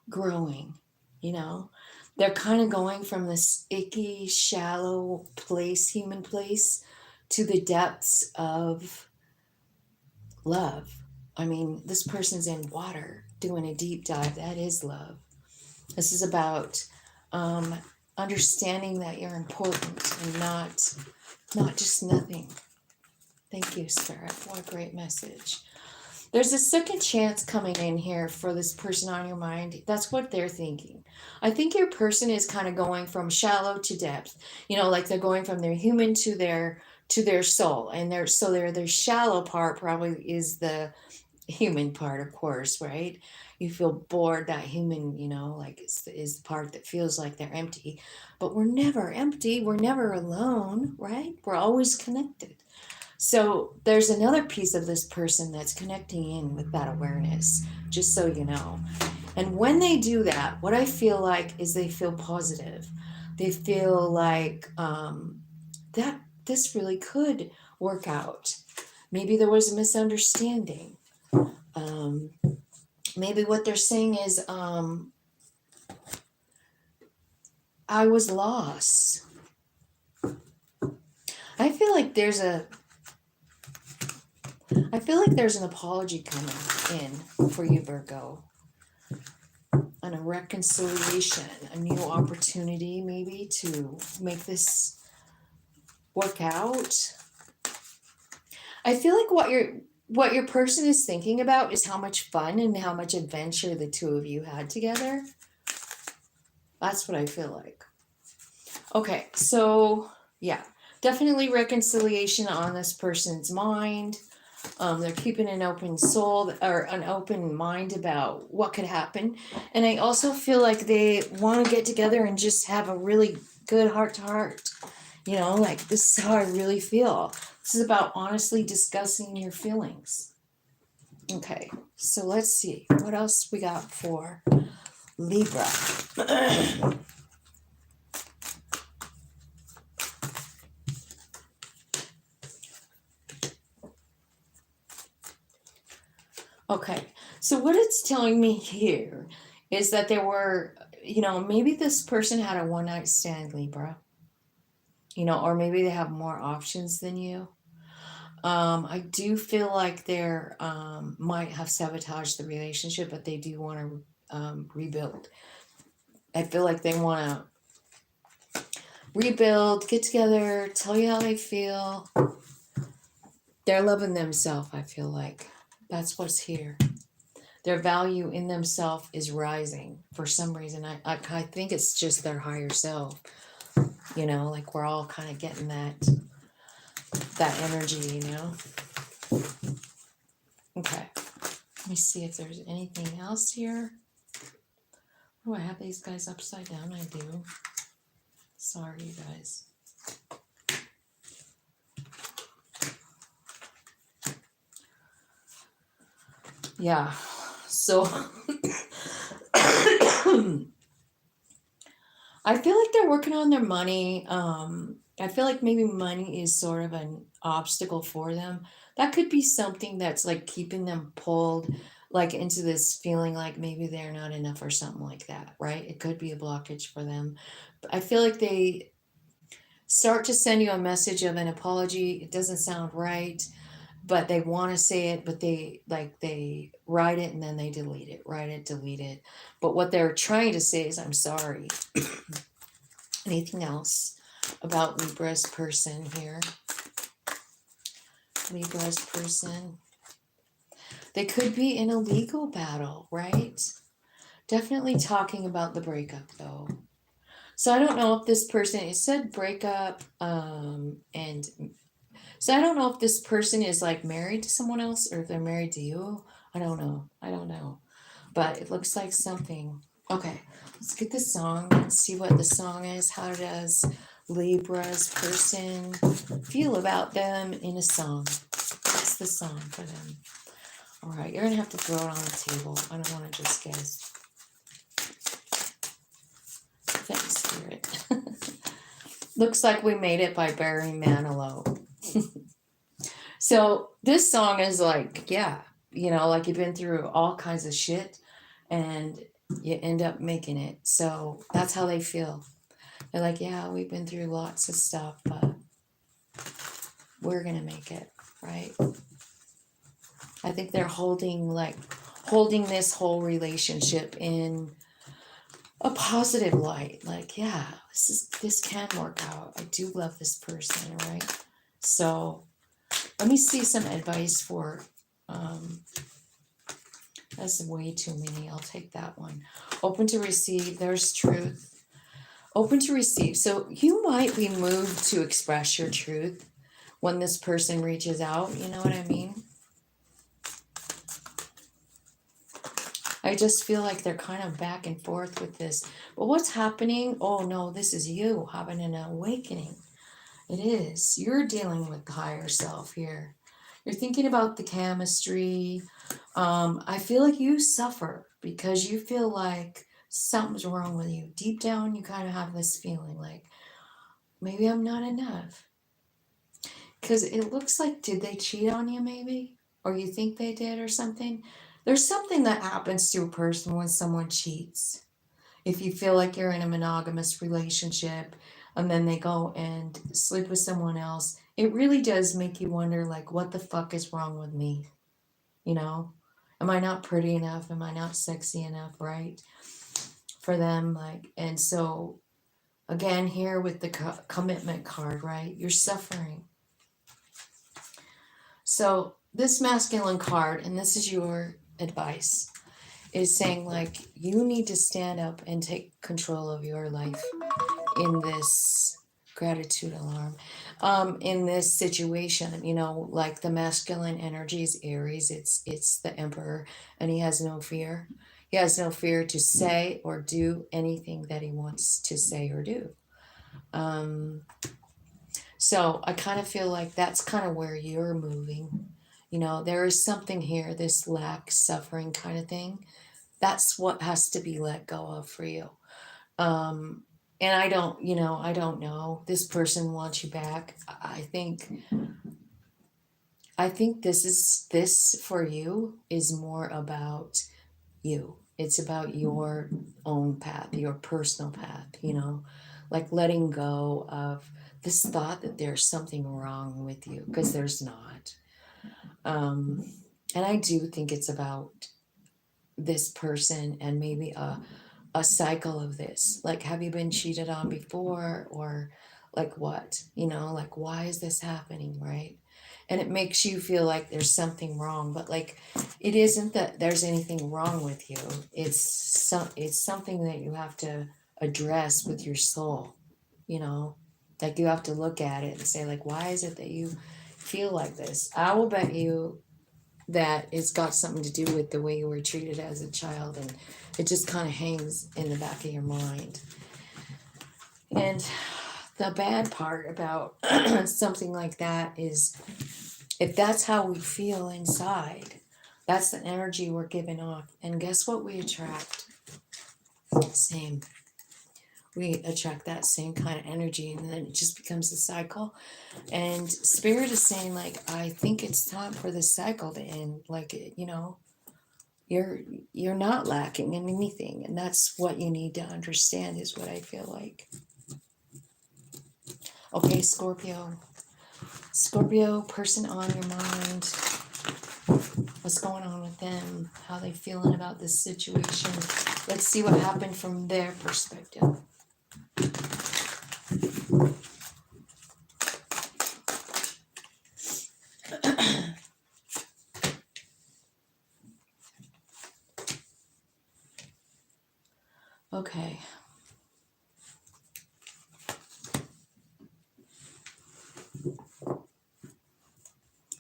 growing, They're kind of going from this icky, shallow place, human place, to the depths of love. I mean, this person's in water doing a deep dive. That is love. This is about understanding that you're important and not just nothing. Thank you, Spirit. What a great message. There's a second chance coming in here for this person on your mind. That's what they're thinking. I think your person is kind of going from shallow to depth. Like they're going from their human to their soul. And their shallow part probably is the human part, of course, right? You feel bored, that human, like is the part that feels like they're empty. But we're never empty. We're never alone, right? We're always connected. So there's another piece of this person that's connecting in with that awareness, just so you know. And when they do that, what I feel like is they feel positive. They feel like that this really could work out. Maybe there was a misunderstanding. Maybe what they're saying is, I was lost. I feel like there's an apology coming in for you, Virgo. And a reconciliation, a new opportunity maybe to make this work out. I feel like what your person is thinking about is how much fun and how much adventure the two of you had together. That's what I feel like. Okay, so yeah. Definitely reconciliation on this person's mind. They're keeping an open soul or an open mind about what could happen. And I also feel like they want to get together and just have a really good heart to heart. You know, like, this is how I really feel. This is about honestly discussing your feelings. Okay, so let's see. What else we got for Libra? Okay, so what it's telling me here is that there were, you know, maybe this person had a one night stand, Libra, you know, or maybe they have more options than you. I do feel like they're might have sabotaged the relationship, but they do want to rebuild. I feel like they want to rebuild, get together, tell you how they feel. They're loving themselves, I feel like. That's what's here. Their value in themselves is rising for some reason. I think it's just their higher self. You know, like, we're all kind of getting that energy, you know? Okay. Let me see if there's anything else here. Oh, I have these guys upside down. I do. Sorry, you guys. Yeah. So I feel like they're working on their money. I feel like maybe money is sort of an obstacle for them. That could be something that's like keeping them pulled like into this feeling like maybe they're not enough or something like that, right? It could be a blockage for them. But I feel like they start to send you a message of an apology. It doesn't sound right, but they want to say it, but they write it and then they delete it, write it, delete it. But what they're trying to say is, I'm sorry. Anything else about Libra's person here? Libra's person. They could be in a legal battle, right? Definitely talking about the breakup, though. So I don't know if this person, it said breakup, and so I don't know if this person is like married to someone else or if they're married to you. I don't know. But it looks like something. Okay, let's get the song and see what the song is. How does Libra's person feel about them in a song? What's the song for them? All right, you're going to have to throw it on the table. I don't want to just guess. Thanks, Spirit. Looks like we made it by Barry Manilow. So this song is like, yeah, you know, like you've been through all kinds of shit and you end up making it. So that's how they feel. They're like, yeah, we've been through lots of stuff, but we're going to make it, right? I think they're holding this whole relationship in a positive light. Like, yeah, this can work out. I do love this person, right? So let me see some advice for, that's way too many. I'll take that one. Open to receive. There's truth. Open to receive. So you might be moved to express your truth when this person reaches out. You know what I mean? I just feel like they're kind of back and forth with this. But what's happening? Oh no, this is you having an awakening. It is. You're dealing with the higher self here. You're thinking about the chemistry. I feel like you suffer because you feel like something's wrong with you. Deep down, you kind of have this feeling like, maybe I'm not enough. Because it looks like, did they cheat on you maybe? Or you think they did or something? There's something that happens to a person when someone cheats. If you feel like you're in a monogamous relationship and then they go and sleep with someone else, it really does make you wonder, like, what the fuck is wrong with me? You know? Am I not pretty enough? Am I not sexy enough, right? For them, like, and so, again, here with the commitment card, right? You're suffering. So, this masculine card, and this is your advice, is saying, like, you need to stand up and take control of your life in this Gratitude alarm. In this situation, you know, like the masculine energy is Aries. It's the emperor, and he has no fear. He has no fear to say or do anything that he wants to say or do. So I kind of feel like that's kind of where you're moving. You know, there is something here, this lack, suffering kind of thing. That's what has to be let go of for you. Um, and I don't, you know, I don't know. This person wants you back. I think this for you is more about you. It's about your own path, your personal path, you know, like letting go of this thought that there's something wrong with you, because there's not. And I do think it's about this person and maybe a cycle of this. Like, have you been cheated on before? Or like what? You know, like, why is this happening, right? And it makes you feel like there's something wrong, but like it isn't that there's anything wrong with you. It's something that you have to address with your soul, you know? Like you have to look at it and say, like, why is it that you feel like this? I will bet you that it's got something to do with the way you were treated as a child, and it just kind of hangs in the back of your mind. And the bad part about something like that is, if that's how we feel inside, that's the energy we're giving off. And guess what we attract? Same. We attract that same kind of energy, and then it just becomes a cycle. And Spirit is saying, like, I think it's time for this cycle to end. Like, you know, you're not lacking in anything, and that's what you need to understand, is what I feel like. Okay, Scorpio, person on your mind. What's going on with them? How they feeling about this situation? Let's see what happened from their perspective. Okay.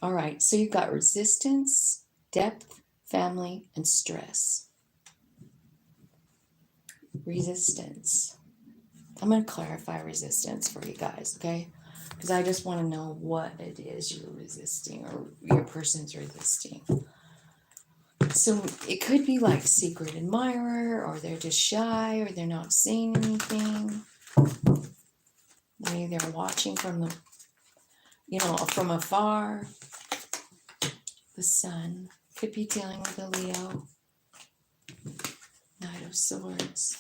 All right, so you've got resistance, depth, family, and stress. Resistance. I'm going to clarify resistance for you guys, okay? Because I just want to know what it is you're resisting, or your person's resisting. So it could be like secret admirer, or they're just shy, or they're not saying anything. Maybe they're watching from the, you know, from afar. The sun could be dealing with a Leo. Knight of Swords.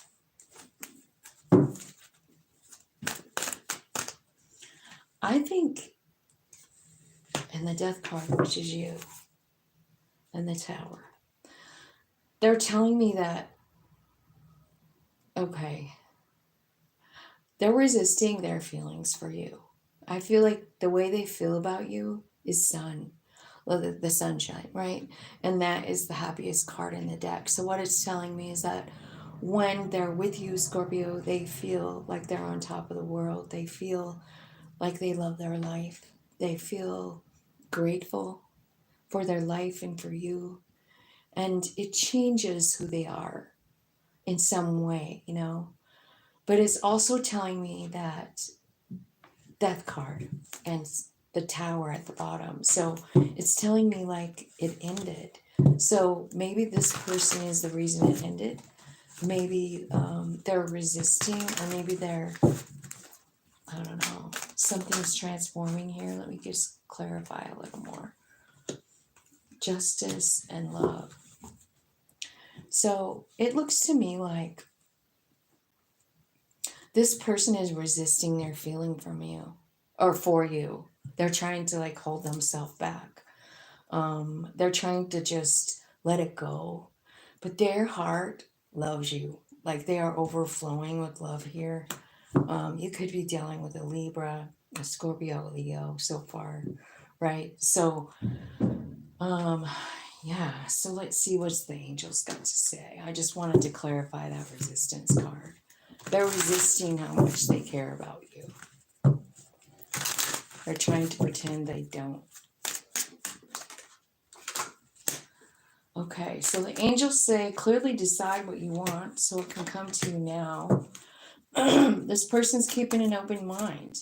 I think, and the Death card, which is you, and the Tower, they're telling me that, okay, they're resisting their feelings for you. I feel like the way they feel about you is sun. Well, the sunshine, right? And that is the happiest card in the deck. So what it's telling me is that when they're with you, Scorpio, they feel like they're on top of the world. They feel like they love their life. They feel grateful for their life and for you. And it changes who they are in some way, you know? But it's also telling me that Death card and the Tower at the bottom. So it's telling me like it ended. So maybe this person is the reason it ended. Maybe they're resisting, or maybe they're, I don't know, something's transforming here. Let me just clarify a little more. Justice and love. So it looks to me like this person is resisting their feeling from you, or for you. They're trying to like hold themselves back. They're trying to just let it go. But their heart loves you. Like they are overflowing with love here. You could be dealing with a Libra, a Scorpio, Leo so far, right? So, yeah. So let's see what the angels got to say. I just wanted to clarify that resistance card. They're resisting how much they care about you. They're trying to pretend they don't. Okay, so the angels say, clearly decide what you want so it can come to you now. This person's keeping an open mind.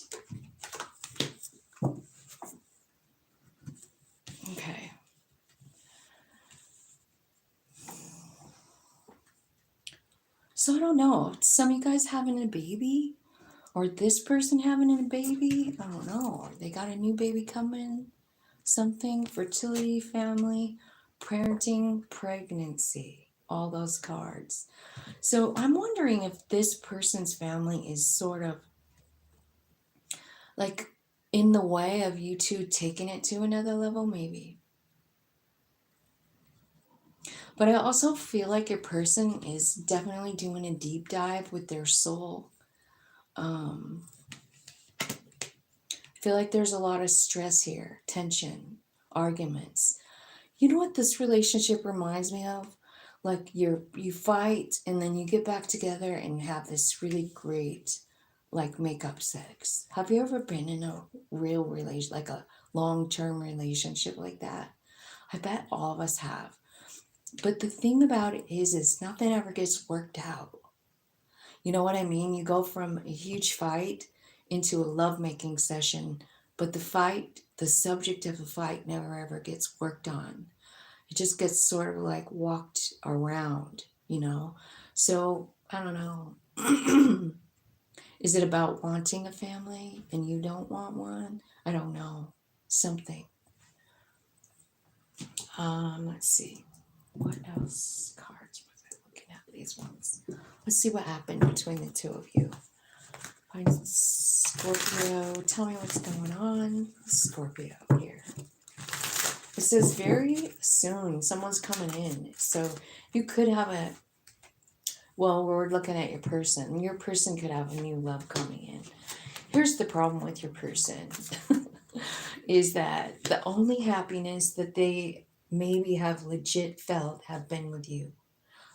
Okay. So I don't know. Some of you guys having a baby? Or this person having a baby? I don't know. They got a new baby coming? Something? Fertility, family, parenting, pregnancy. All those cards. So I'm wondering if this person's family is sort of like in the way of you two taking it to another level, maybe. But I also feel like your person is definitely doing a deep dive with their soul. I feel like there's a lot of stress here, tension, arguments. You know what this relationship reminds me of? Like you fight and then you get back together and have this really great like make-up sex. Have you ever been in a real relation, like a long-term relationship like that? I bet all of us have. But the thing about it is nothing ever gets worked out. You know what I mean? You go from a huge fight into a lovemaking session, but the subject of the fight never ever gets worked on. It just gets sort of like walked around, you know? So, I don't know. Is it about wanting a family and you don't want one? I don't know. Something. Let's see. What else? Cards was I looking at? These ones. Let's see what happened between the two of you. Find Scorpio. Tell me what's going on. Scorpio here. It says very soon someone's coming in. So you could have we're looking at your person. Your person could have a new love coming in. Here's the problem with your person. Is that the only happiness that they maybe have legit felt have been with you.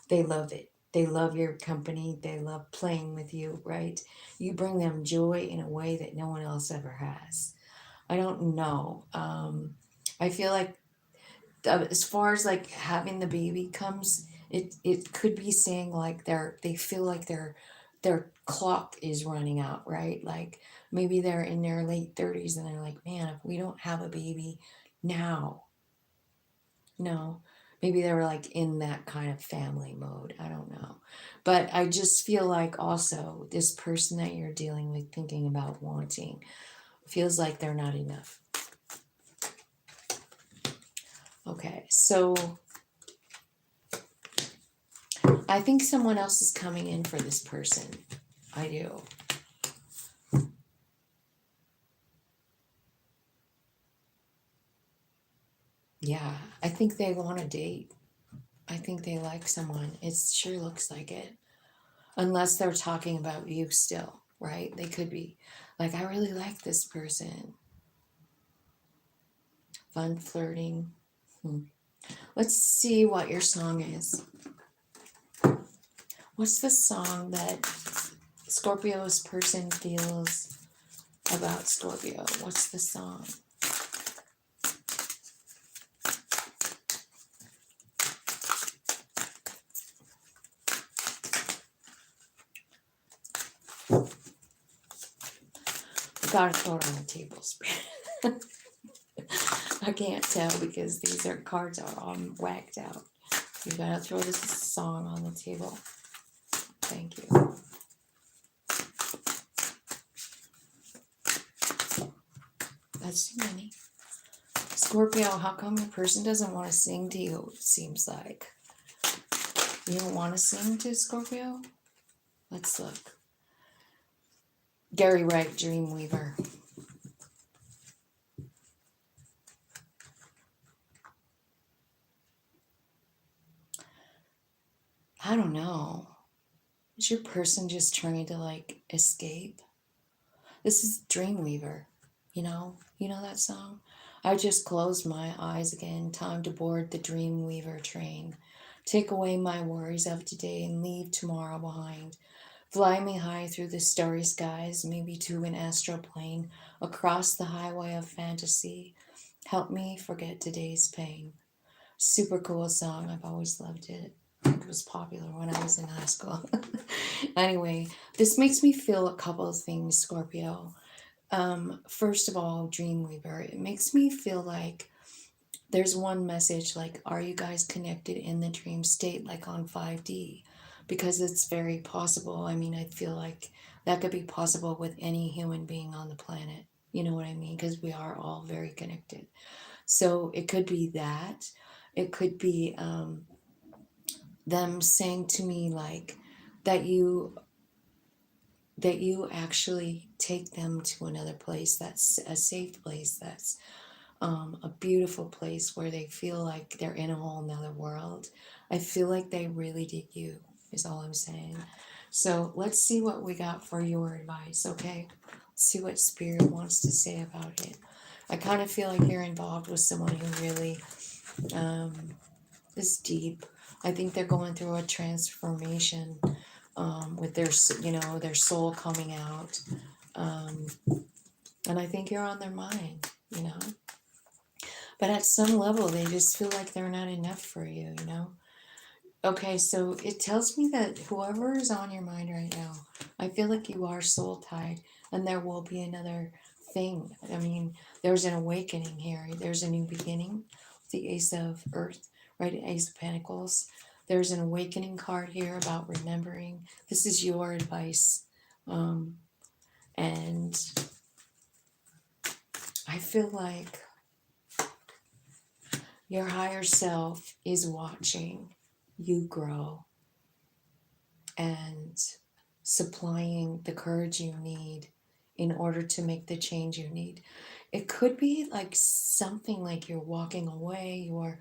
They love it. They love your company. They love playing with you, right? You bring them joy in a way that no one else ever has. I don't know. I feel like as far as like having the baby comes, it could be saying like they feel like their clock is running out, right? Like maybe they're in their late 30s and they're like, man, if we don't have a baby now, maybe they were like in that kind of family mode. I don't know. But I just feel like also this person that you're dealing with, thinking about wanting, feels like they're not enough. Okay, so I think someone else is coming in for this person. I do. Yeah, I think they want to date. I think they like someone. It sure looks like it. Unless they're talking about you still, right? They could be like, I really like this person. Fun flirting. Let's see what your song is. What's the song that Scorpio's person feels about Scorpio? What's the song? Gotta throw it on the table. I can't tell because these cards are all whacked out. You gotta throw this song on the table. Thank you. That's too many. Scorpio, how come your person doesn't want to sing to you, it seems like? You don't want to sing to Scorpio? Let's look. Gary Wright, Dreamweaver. I don't know. Is your person just trying to like escape? This is Dreamweaver. You know that song? I just closed my eyes again. Time to board the Dreamweaver train. Take away my worries of today and leave tomorrow behind. Fly me high through the starry skies, maybe to an astral plane, across the highway of fantasy. Help me forget today's pain. Super cool song. I've always loved it. It was popular when I was in high school. Anyway, this makes me feel a couple of things, Scorpio. First of all, Dreamweaver. It makes me feel like there's one message like, are you guys connected in the dream state, like on 5D? Because it's very possible. I mean, I feel like that could be possible with any human being on the planet. You know what I mean? Because we are all very connected. So it could be that. It could be them saying to me like that you actually take them to another place that's a safe place, that's a beautiful place where they feel like they're in a whole nother world. I feel like they really dig you, is all I'm saying. So let's see what we got for your advice, okay? Let's see what Spirit wants to say about it. I kind of feel like you're involved with someone who really is deep. I think they're going through a transformation with their, their soul coming out. And I think you're on their mind, But at some level, they just feel like they're not enough for you, Okay, so it tells me that whoever is on your mind right now, I feel like you are soul tied, and there will be another thing. I mean, there's an awakening here. There's a new beginning. The Ace of Earth, right? Ace of Pentacles. There's an awakening card here about remembering. This is your advice. And I feel like your higher self is watching you grow and supplying the courage you need in order to make the change you need. It could be like something like you're walking away, you're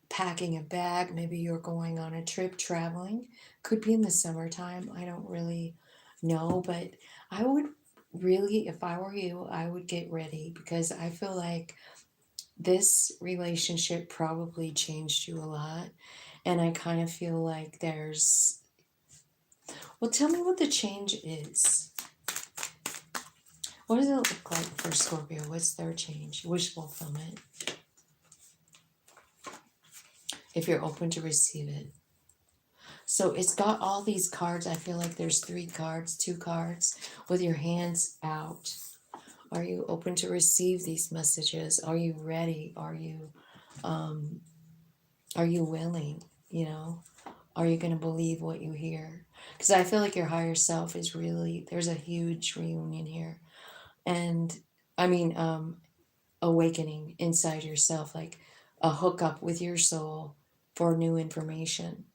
packing a bag, maybe you're going on a trip, traveling. Could be in the summertime. I don't really know, but I would really, if I were you, I would get ready because I feel like this relationship probably changed you a lot. And I kind of feel like there's, well, tell me what the change is. What does it look like for Scorpio? What's their change? Wish fulfillment. If you're open to receive it. So it's got all these cards. I feel like there's 3 cards, 2 cards with your hands out. Are you open to receive these messages? Are you ready? Are you willing? Are you going to believe what you hear? Because I feel like your higher self is really, there's a huge reunion here. And I mean, awakening inside yourself, like a hookup with your soul for new information,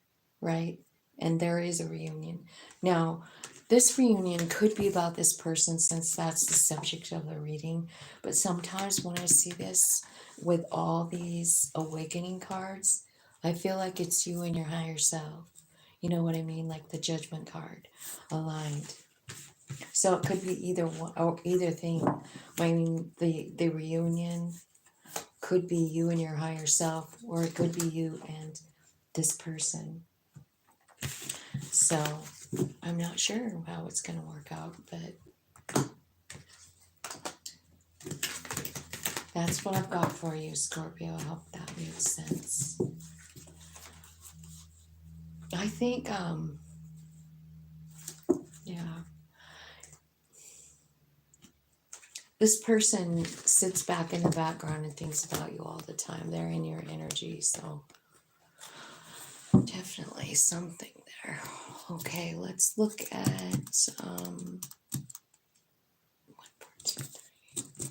right? And there is a reunion. Now, this reunion could be about this person since that's the subject of the reading. But sometimes when I see this with all these awakening cards, I feel like it's you and your higher self. You know what I mean? Like the judgment card aligned. So it could be either one or either thing. I mean, the reunion could be you and your higher self, or it could be you and this person. So I'm not sure how it's going to work out, but that's what I've got for you, Scorpio. I hope that makes sense. I think, yeah. This person sits back in the background and thinks about you all the time. They're in your energy, so definitely something there. Okay, let's look at 1, 2, 3.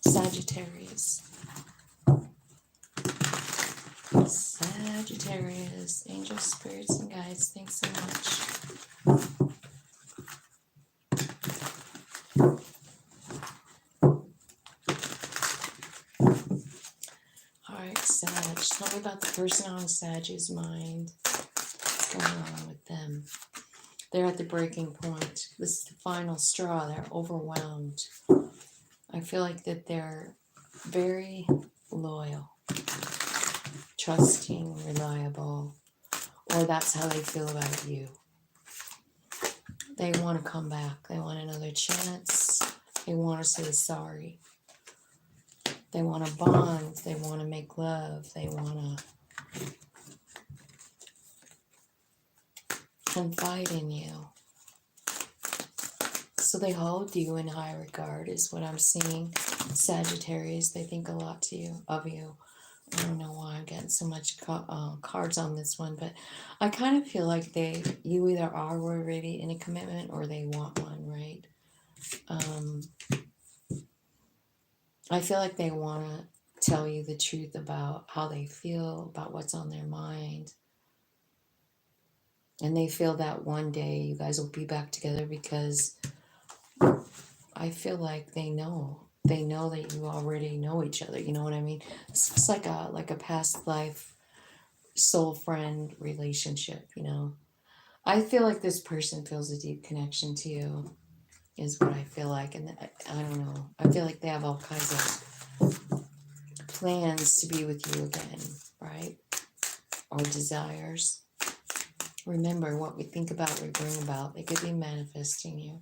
Sagittarius. Sagittarius, angels, spirits, and guides. Thanks so much. Alright, Sag. Tell me about the person on Sag's mind. What's going on with them? They're at the breaking point. This is the final straw. They're overwhelmed. I feel like that they're very loyal, trusting, reliable, or that's how they feel about you. They want to come back. They want another chance. They want to say sorry. They want to bond. They want to make love. They want to confide in you. So they hold you in high regard is what I'm seeing. Sagittarius, they think a lot of you. I don't know why I'm getting so much cards on this one, but I kind of feel like you either are already in a commitment or they want one, right? I feel like they want to tell you the truth about how they feel, about what's on their mind. And they feel that one day you guys will be back together because I feel like they know that you already know each other. You know what I mean? It's like a past life soul friend relationship, you know. I feel like this person feels a deep connection to you is what I feel like. And I don't know. I feel like they have all kinds of plans to be with you again, right? Or desires. Remember, what we think about, we bring about. They could be manifesting you.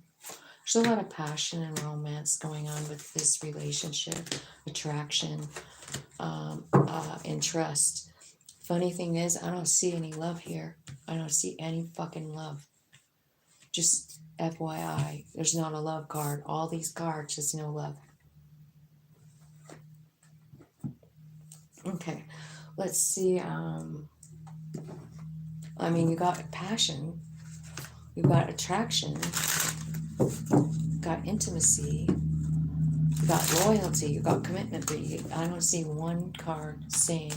There's a lot of passion and romance going on with this relationship, attraction, and trust. Funny thing is, I don't see any love here. I don't see any fucking love. Just FYI, there's not a love card. All these cards, just no love. Okay, let's see. I mean, you got passion, you got attraction, you got intimacy, you got loyalty, you got commitment, but I don't see one card saying,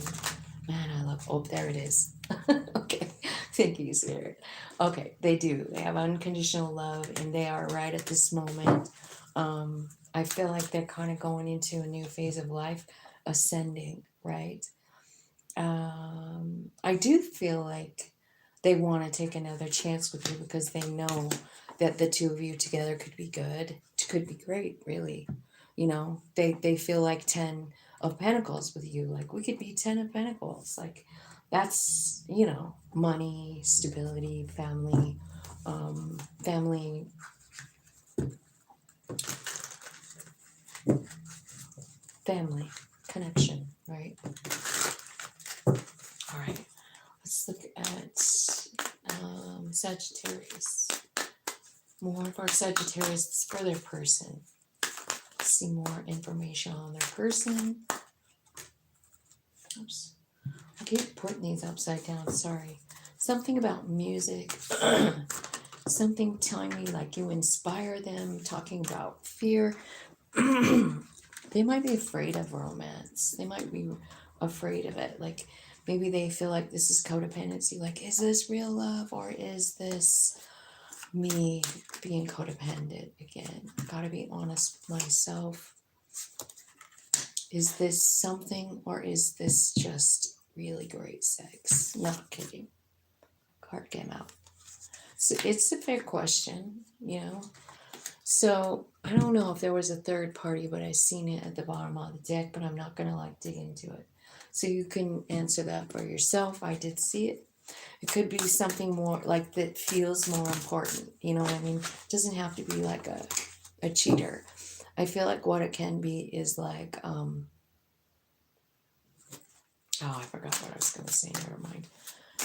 man, I love, oh, there it is. Okay, thank you, Spirit. Okay, they do. They have unconditional love, and they are right at this moment. I feel like they're kind of going into a new phase of life, ascending, right? I do feel like they want to take another chance with you because they know that the two of you together could be good, could be great, really. You know, they feel like 10 of Pentacles with you. Like, we could be 10 of Pentacles. Like, that's, you know, money, stability, family, family connection, right? All right, let's look at Sagittarius. More for Sagittarius for their person. See more information on their person. Oops. I keep putting these upside down, sorry. Something about music. Something telling me like you inspire them, talking about fear. They might be afraid of romance. They might be afraid of it. Like, maybe they feel like this is codependency. Like, is this real love or is this me being codependent again? I gotta be honest with myself. Is this something or is this just really great sex? Not kidding. Card came out. So it's a fair question, you know. So I don't know if there was a third party, but I seen it at the bottom of the deck, but I'm not gonna like dig into it. So you can answer that for yourself. I did see it. It could be something more like that feels more important. You know what I mean? It doesn't have to be like a cheater. I feel like what it can be is like, oh, I forgot what I was going to say. Never mind.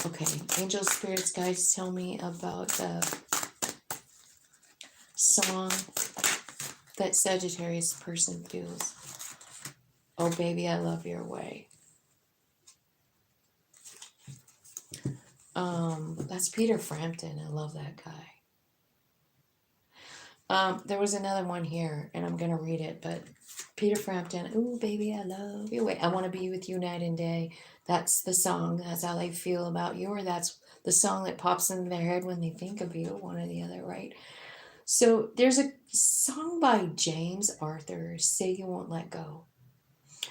Okay, angel spirits, guys, tell me about the song that Sagittarius person feels. Oh, baby, I love your way. That's Peter Frampton. I love that guy. There was another one here, and I'm going to read it, but Peter Frampton, ooh, baby, I love you. Wait, I want to be with you night and day. That's the song. That's how they feel about you, or that's the song that pops in their head when they think of you, one or the other, right? So there's a song by James Arthur, Say You Won't Let Go.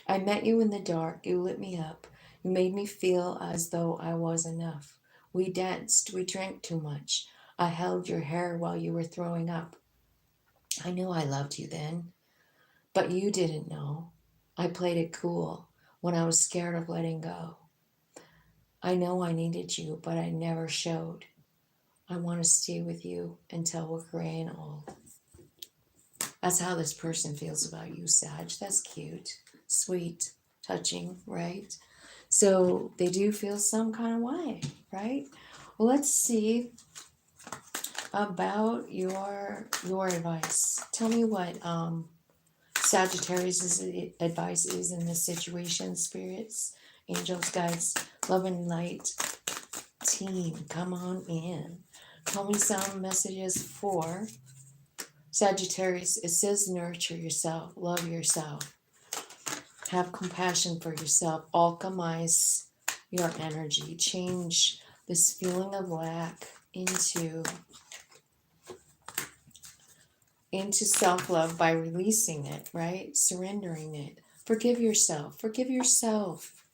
I met you in the dark. You lit me up. You made me feel as though I was enough. We danced. We drank too much. I held your hair while you were throwing up. I knew I loved you then, but you didn't know. I played it cool when I was scared of letting go. I know I needed you, but I never showed. I want to stay with you until we're gray and old. That's how this person feels about you, Sag. That's cute, sweet, touching, right? So they do feel some kind of way, right? Well, let's see about your advice. Tell me what Sagittarius' advice is in this situation. Spirits, angels, guides, love and light team, come on in. Tell me some messages for Sagittarius. It says nurture yourself, love yourself, have compassion for yourself, alchemize your energy, change this feeling of lack into self-love by releasing it, right? Surrendering it. Forgive yourself. Forgive yourself.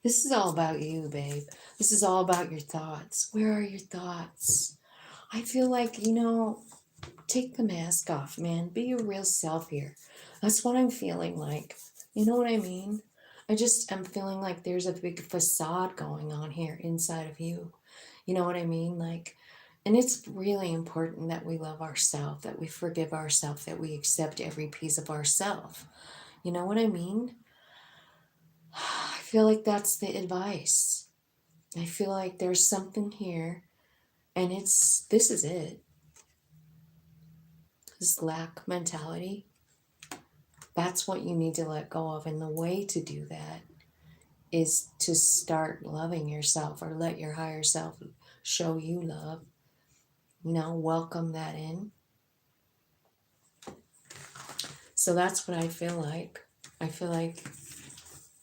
This is all about you, babe. This is all about your thoughts. Where are your thoughts? I feel like, take the mask off, man. Be your real self here. That's what I'm feeling like. You know what I mean? I'm feeling like there's a big facade going on here inside of you. You know what I mean? And it's really important that we love ourselves, that we forgive ourselves, that we accept every piece of ourselves. You know what I mean? I feel like that's the advice. I feel like there's something here, and this is it. This lack mentality. That's what you need to let go of. And the way to do that is to start loving yourself, or let your higher self show you love. Welcome that in. So that's what I feel like. I feel like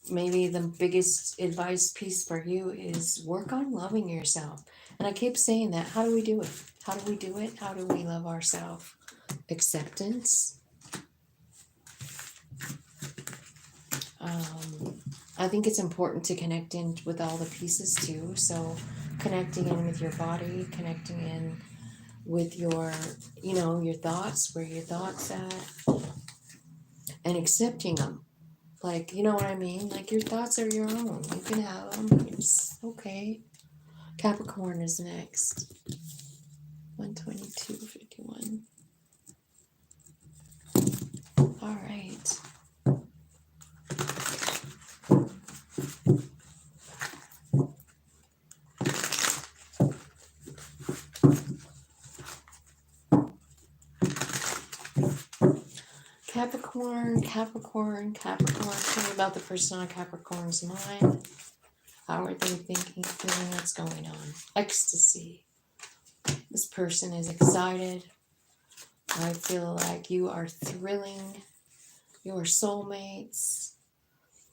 maybe the biggest advice piece for you is work on loving yourself. And I keep saying that. How do we do it? How do we do it? How do we love ourselves? Acceptance. I think it's important to connect in with all the pieces too. So connecting in with your body, connecting in with your thoughts, where your thoughts at, and accepting them. You know what I mean? Your thoughts are your own. You can have them. It's okay. Capricorn is next. 122.51. All right. Capricorn. Tell me about the person on Capricorn's mind. How are they thinking, feeling, what's going on? Ecstasy. This person is excited. I feel like you are thrilling. You are soulmates.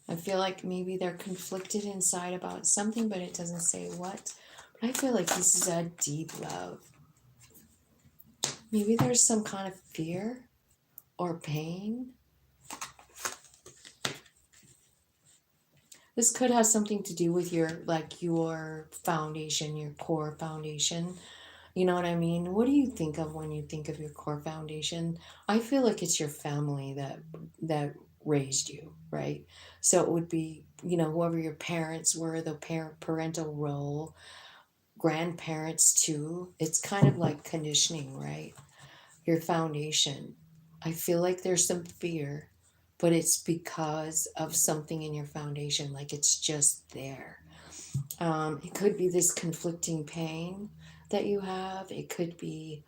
I feel like maybe they're conflicted inside about something, but it doesn't say what. But I feel like this is a deep love. Maybe there's some kind of fear or pain. This could have something to do with your foundation, your core foundation. You know what I mean? What do you think of when you think of your core foundation? I feel like it's your family that raised you, right? So it would be, whoever your parents were, the parental role, grandparents too. It's kind of like conditioning, right? Your foundation. I feel like there's some fear, but it's because of something in your foundation, it's just there. It could be this conflicting pain that you have. It could be,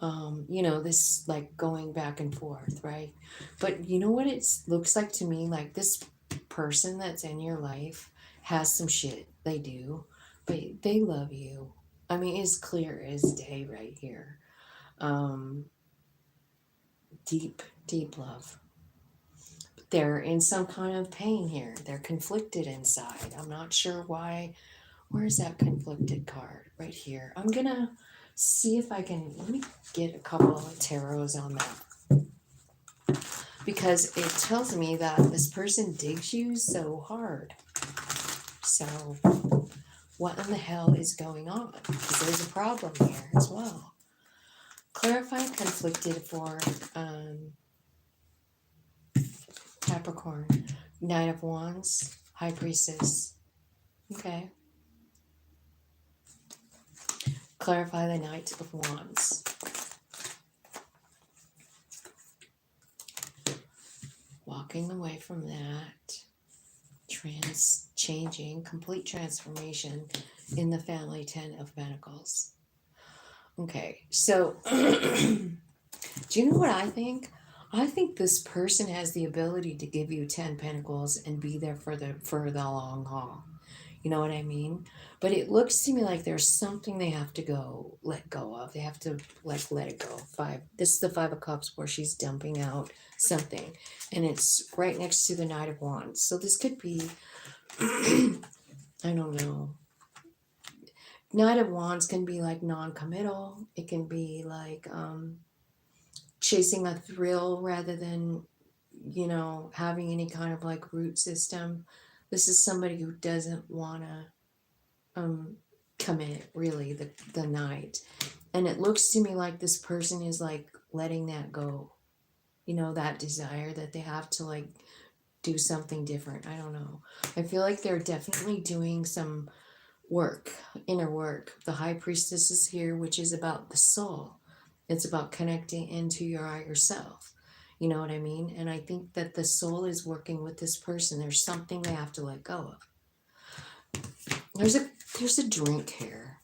this going back and forth, right? But you know what it looks like to me? This person that's in your life has some shit. They do, but they love you. I mean, it's clear as day right here. Deep, deep love. They're in some kind of pain here. They're conflicted inside. I'm not sure why. Where's that conflicted card? Right here. I'm going to see if I can, let me get a couple of tarots on that. Because it tells me that this person digs you so hard. So, what in the hell is going on? Because there's a problem here as well. Clarify conflicted for Capricorn. Knight of Wands, High Priestess. Okay. clarify the Knight of Wands. Walking away from that, changing, complete transformation in the family. 10 of Pentacles. Okay, so do you know what I think? I think this person has the ability to give you 10 Pentacles and be there for the long haul. You know what I mean? But it looks to me like there's something they have to let go of. They have to let it go. This is the 5 of Cups where she's dumping out something. And it's right next to the Knight of Wands. So this could be, I don't know. Knight of Wands can be like non-committal. It can be like chasing a thrill rather than, having any kind of like root system. This is somebody who doesn't want to commit, really, the Knight. And it looks to me like this person is like letting that go. That desire that they have to like do something different. I don't know. I feel like they're definitely doing some work, inner work. The High Priestess is here, which is about the soul. It's about connecting into your higher self. You know what I mean? And I think that the soul is working with this person. There's something they have to let go of. There's a drink here.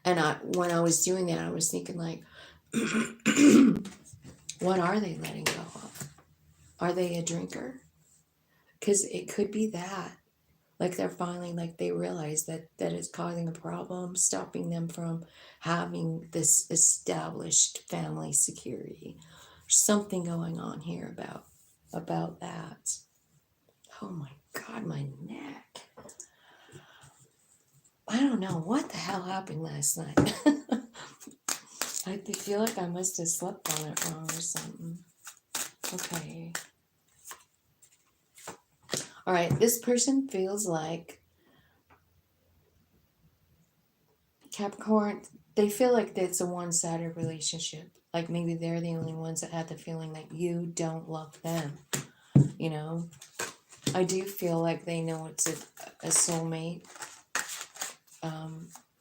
And when I was doing that, I was thinking like, what are they letting go of? Are they a drinker? Because it could be that. Like they're finally, like they realize that it's causing a problem, stopping them from having this established family security. There's something going on here about that. Oh my God, my neck. I don't know what the hell happened last night. I feel like I must have slept on it wrong or something. Okay. All right, this person feels like Capricorn, they feel like it's a one-sided relationship. Like maybe they're the only ones that have the feeling that you don't love them. I do feel like they know it's a soulmate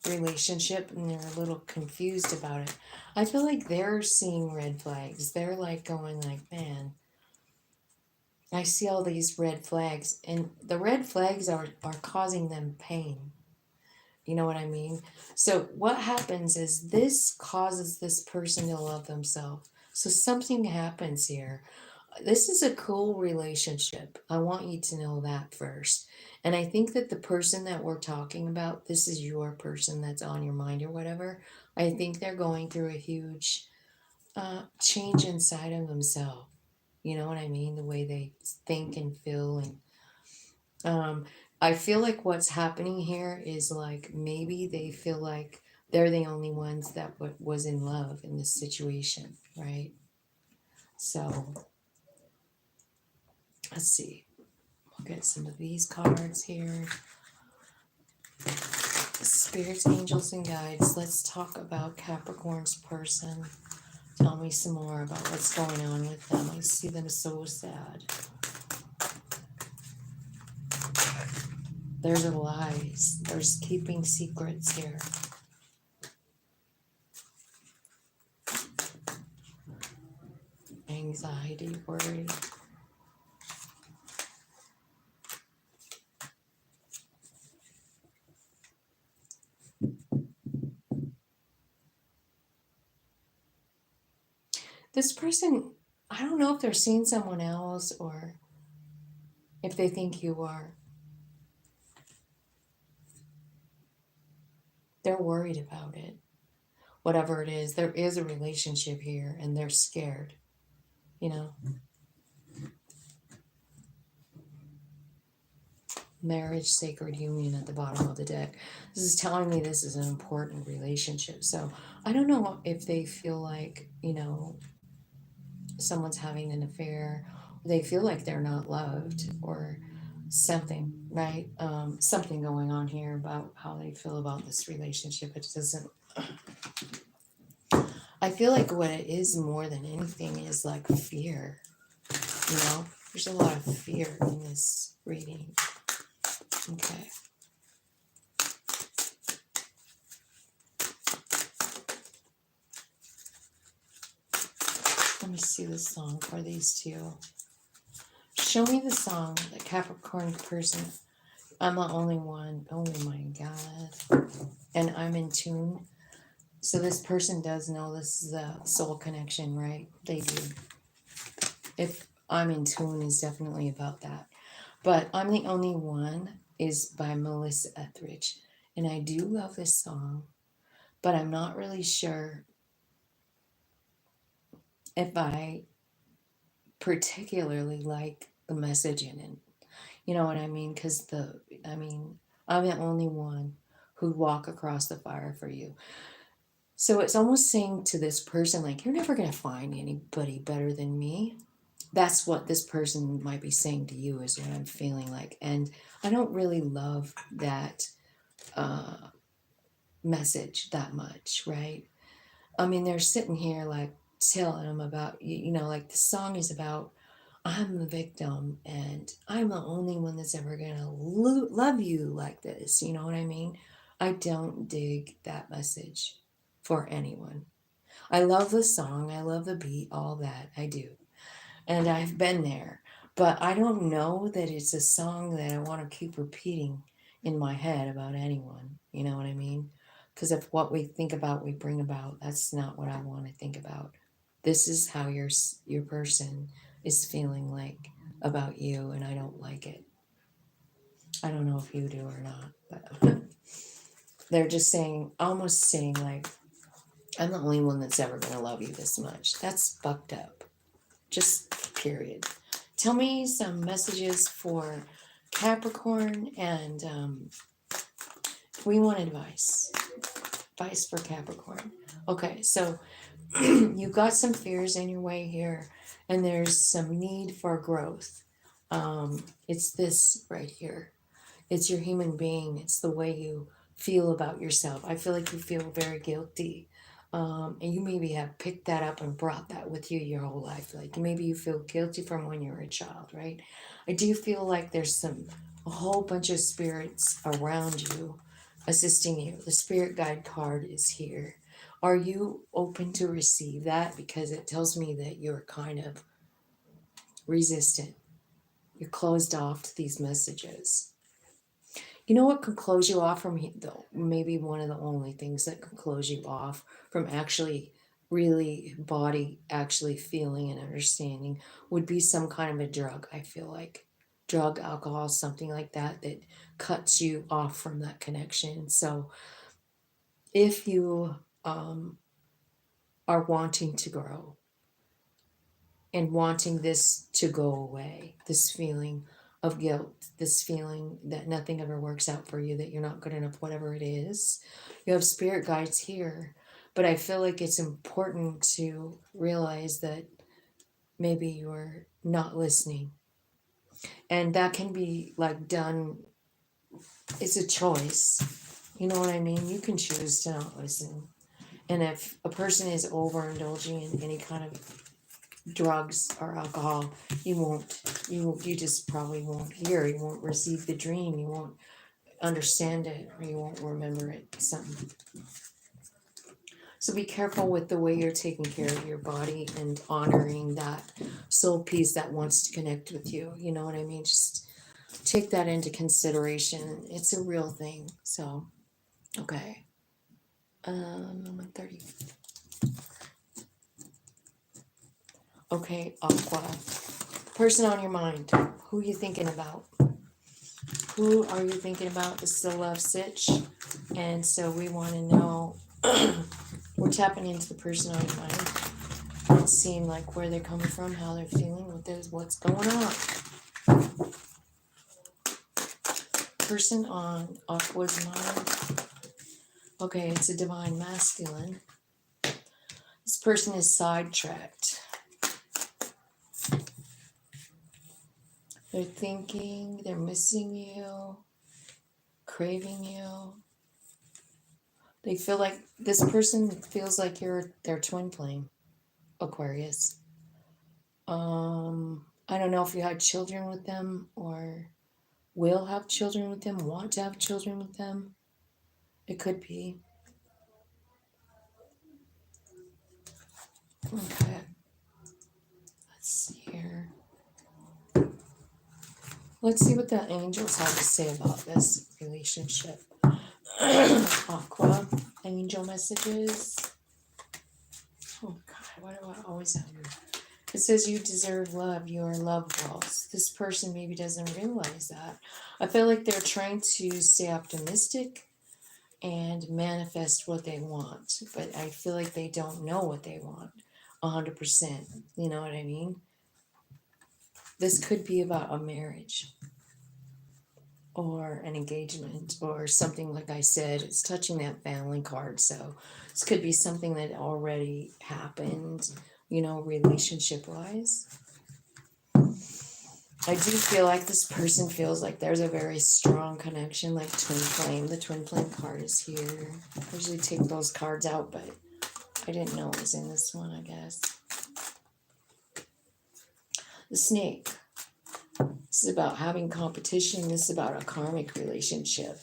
relationship and they're a little confused about it. I feel like they're seeing red flags. They're like going like, man, I see all these red flags, and the red flags are causing them pain. You know what I mean? So what happens is this causes this person to love themselves. So something happens here. This is a cool relationship. I want you to know that first. And I think that the person that we're talking about, this is your person that's on your mind or whatever. I think they're going through a huge change inside of themselves. You know what I mean? The way they think and feel. And I feel like what's happening here is like maybe they feel like they're the only ones that was in love in this situation, right? So let's see. We'll get some of these cards here. Spirits, angels, and guides. Let's talk about Capricorn's person. Tell me some more about what's going on with them. I see them so sad. There's lies. There's keeping secrets here. Anxiety, worry. This person, I don't know if they're seeing someone else or if they think you are. They're worried about it. Whatever it is, there is a relationship here and they're scared, Marriage, sacred union at the bottom of the deck. This is telling me this is an important relationship. So I don't know if they feel like, someone's having an affair. They feel like they're not loved or something, right? Something going on here about how they feel about this relationship. It doesn't... I feel like what it is more than anything is like fear, There's a lot of fear in this reading. Okay. me see the song for these two. Show me the song, the Capricorn person. I'm the only one. Oh my God. And I'm in tune. So this person does know this is a soul connection, right? They do. If I'm in tune is definitely about that. But I'm the Only One is by Melissa Etheridge. And I do love this song, but I'm not really sure if I particularly like the message in it. You know what I mean? Because I'm the only one who'd walk across the fire for you. So it's almost saying to this person, like, you're never going to find anybody better than me. That's what this person might be saying to you, is what I'm feeling like. And I don't really love that message that much, right? I mean, they're sitting here like telling them about, like the song is about, I'm the victim and I'm the only one that's ever going to love you like this. You know what I mean? I don't dig that message for anyone. I love the song. I love the beat, all that. I do. And I've been there. But I don't know that it's a song that I want to keep repeating in my head about anyone. You know what I mean? Because if what we think about, we bring about, that's not what I want to think about. This is how your person is feeling like about you, and I don't like it. I don't know if you do or not, but they're just saying, almost saying like, I'm the only one that's ever going to love you this much. That's fucked up. Just period. Tell me some messages for Capricorn, and we want advice. Advice for Capricorn. Okay, so you've got some fears in your way here, and there's some need for growth. It's this right here. It's your human being. It's the way you feel about yourself. I feel like you feel very guilty. And you maybe have picked that up and brought that with you your whole life. Like maybe you feel guilty from when you were a child, right? I do feel like there's a whole bunch of spirits around you assisting you. The spirit guide card is here. Are you open to receive that? Because it tells me that you're kind of resistant. You're closed off to these messages. You know what can close you off from, though? Maybe one of the only things that can close you off from actually really body actually feeling and understanding would be some kind of a drug. I feel like drug, alcohol, something like that cuts you off from that connection. So if you are wanting to grow and wanting this to go away, this feeling of guilt, this feeling that nothing ever works out for you, that you're not good enough, whatever it is, you have spirit guides here. But I feel like it's important to realize that maybe you're not listening. And that can be like done, it's a choice. You know what I mean? You can choose to not listen. And if a person is overindulging in any kind of drugs or alcohol, you just probably won't hear, you won't receive the dream, you won't understand it, or you won't remember it, something. So be careful with the way you're taking care of your body and honoring that soul piece that wants to connect with you. You know what I mean? Just take that into consideration. It's a real thing. So, okay. 30. Okay, Aqua. Person on your mind. Who are you thinking about? Who are you thinking about? This is a love sitch. And so we want to know, we're tapping into the person on your mind. It's seeing like where they're coming from, how they're feeling, what's going on. Person on Aqua's mind. Okay, it's a divine masculine. This person is sidetracked. They're thinking, they're missing you, craving you. They feel like, this person feels like you're their twin flame, Aquarius. I don't know if you had children with them or will have children with them, want to have children with them. It could be. Okay. Let's see here. Let's see what the angels have to say about this relationship. Aqua, angel messages. Oh God, why do I always have you? It says you deserve love. You are lovable. This person maybe doesn't realize that. I feel like they're trying to stay optimistic and manifest what they want, but I feel like they don't know what they want 100%. You know what I mean? This could be about a marriage or an engagement or something. Like I said, it's touching that family card. So this could be something that already happened, you know, relationship wise. I do feel like this person feels like there's a very strong connection, like twin flame. The twin flame card is here. I usually take those cards out, but I didn't know it was in this one, I guess. The snake. This is about having competition. This is about a karmic relationship.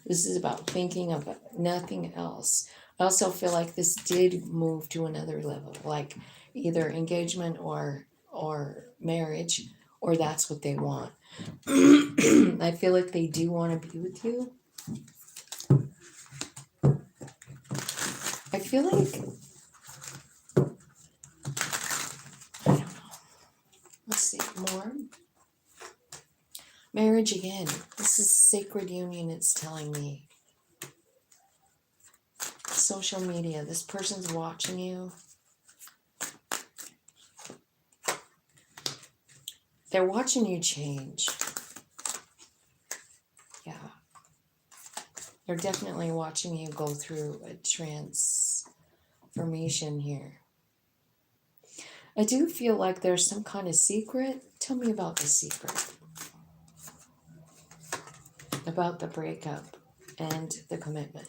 This is about thinking of nothing else. I also feel like this did move to another level, like either engagement or marriage, or that's what they want. I feel like they do want to be with you. I feel like, I don't know. Let's see, more. Marriage again. This is sacred union, it's telling me. Social media. This person's watching you. They're watching you change. Yeah. They're definitely watching you go through a transformation here. I do feel like there's some kind of secret. Tell me about the secret. About the breakup and the commitment.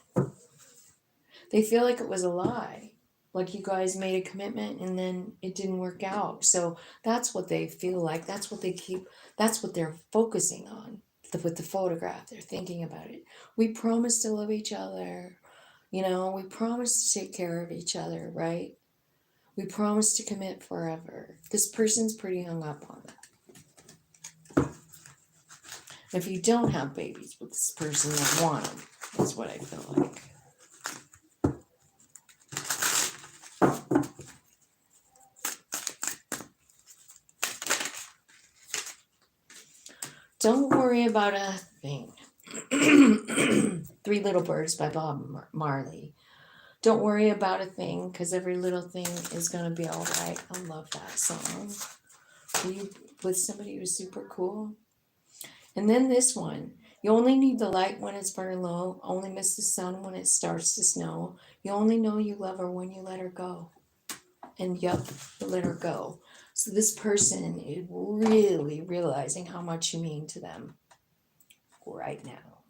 They feel like it was a lie. Like you guys made a commitment and then it didn't work out. So that's what they feel like. That's what they keep. That's what they're focusing on. With the photograph, they're thinking about it. We promised to love each other. You know, we promised to take care of each other, right? We promised to commit forever. This person's pretty hung up on that. If you don't have babies with this person, you want them. That's what I feel like. Don't worry about a thing. Three Little Birds by Bob Marley. Don't worry about a thing, because every little thing is going to be all right. I love that song. Are you with somebody who's super cool? And then this one. You only need the light when it's burning low. Only miss the sun when it starts to snow. You only know you love her when you let her go. And yup, you let her go. So this person is really realizing how much you mean to them right now.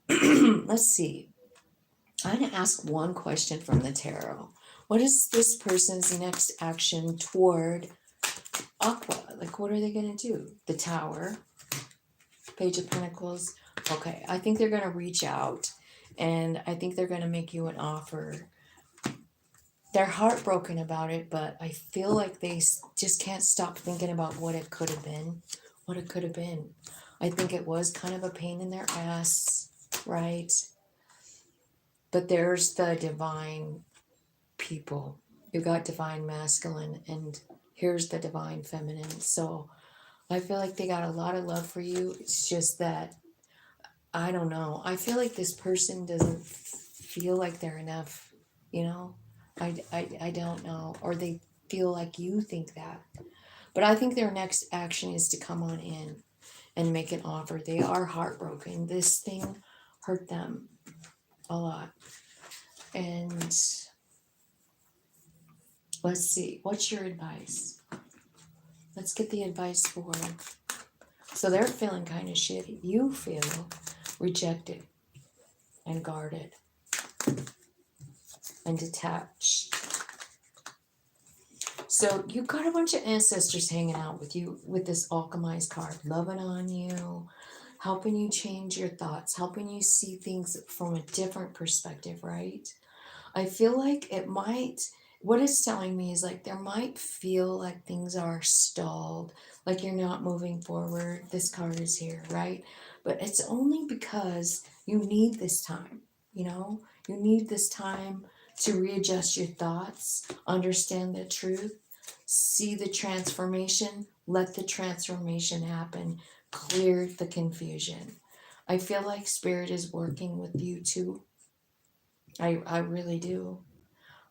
Let's see. I'm going to ask one question from the tarot. What is this person's next action toward Aqua? Like, what are they going to do? The Tower. Page of Pentacles. Okay, I think they're going to reach out. And I think they're going to make you an offer. They're heartbroken about it, but I feel like they just can't stop thinking about what it could have been. What it could have been. I think it was kind of a pain in their ass, right? But there's the divine people. You got divine masculine, and here's the divine feminine. So I feel like they got a lot of love for you. It's just that, I don't know. I feel like this person doesn't feel like they're enough, you know? I don't know. Or they feel like you think that. But I think their next action is to come on in and make an offer. They are heartbroken. This thing hurt them a lot. And let's see. What's your advice? Let's get the advice for them. So they're feeling kind of shitty. You feel rejected and guarded and detached. So you got a bunch of ancestors hanging out with you with this alchemized card, loving on you, helping you change your thoughts, helping you see things from a different perspective, right? I feel like it might what it's telling me is like there might feel like things are stalled, like you're not moving forward. This card is here, right? But it's only because you need this time, you know? You need this time to readjust your thoughts, understand the truth, see the transformation, let the transformation happen, clear the confusion. I feel like Spirit is working with you too. I really do.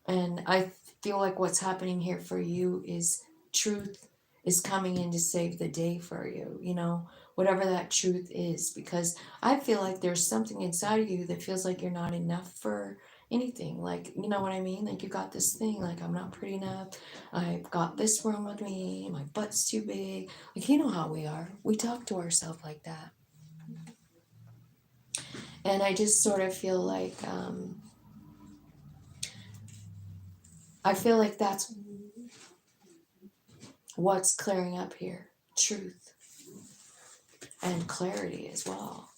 And I feel like what's happening here for you is truth is coming in to save the day for you, you know, whatever that truth is. Because I feel like there's something inside of you that feels like you're not enough for anything. Like, you know what I mean? Like, you got this thing, like, I'm not pretty enough. I've got this wrong with me. My butt's too big. Like, you know how we are. We talk to ourselves like that. And I just sort of feel like, I feel like that's what's clearing up here. Truth and clarity as well.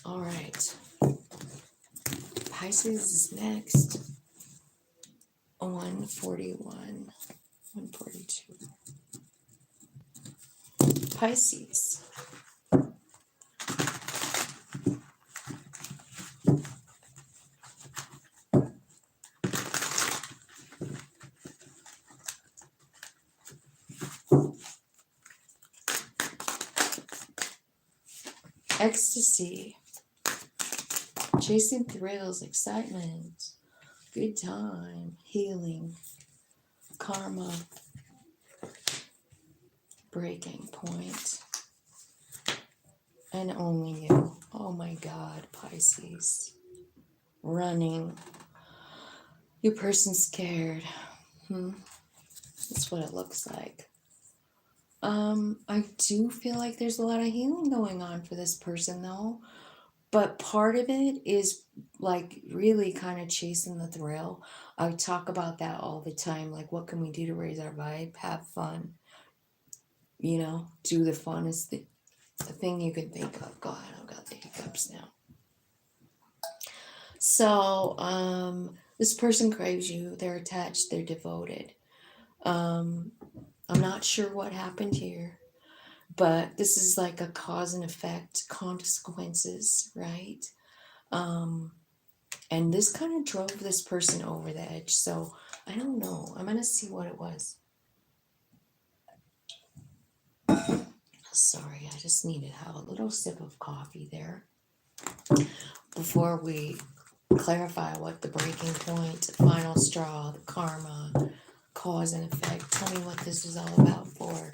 All right. Pisces is next. 141, 142. Pisces. Ecstasy. Chasing thrills, excitement, good time, healing, karma, breaking point, and only you. Oh my God, Pisces. Running. Your person's scared. That's what it looks like. I do feel like there's a lot of healing going on for this person though. But part of it is like really kind of chasing the thrill. I talk about that all the time. Like, what can we do to raise our vibe? Have fun. You know, do the funnest thing you can think of. God, I've got the hiccups now. So, this person craves you. They're attached. They're devoted. I'm not sure what happened here, but this is like a cause and effect, consequences, right? And this kind of drove this person over the edge. So I don't know. I'm going to see what it was. Sorry, I just needed to have a little sip of coffee there before we clarify what the breaking point, final straw, the karma, cause and effect. Tell me what this is all about for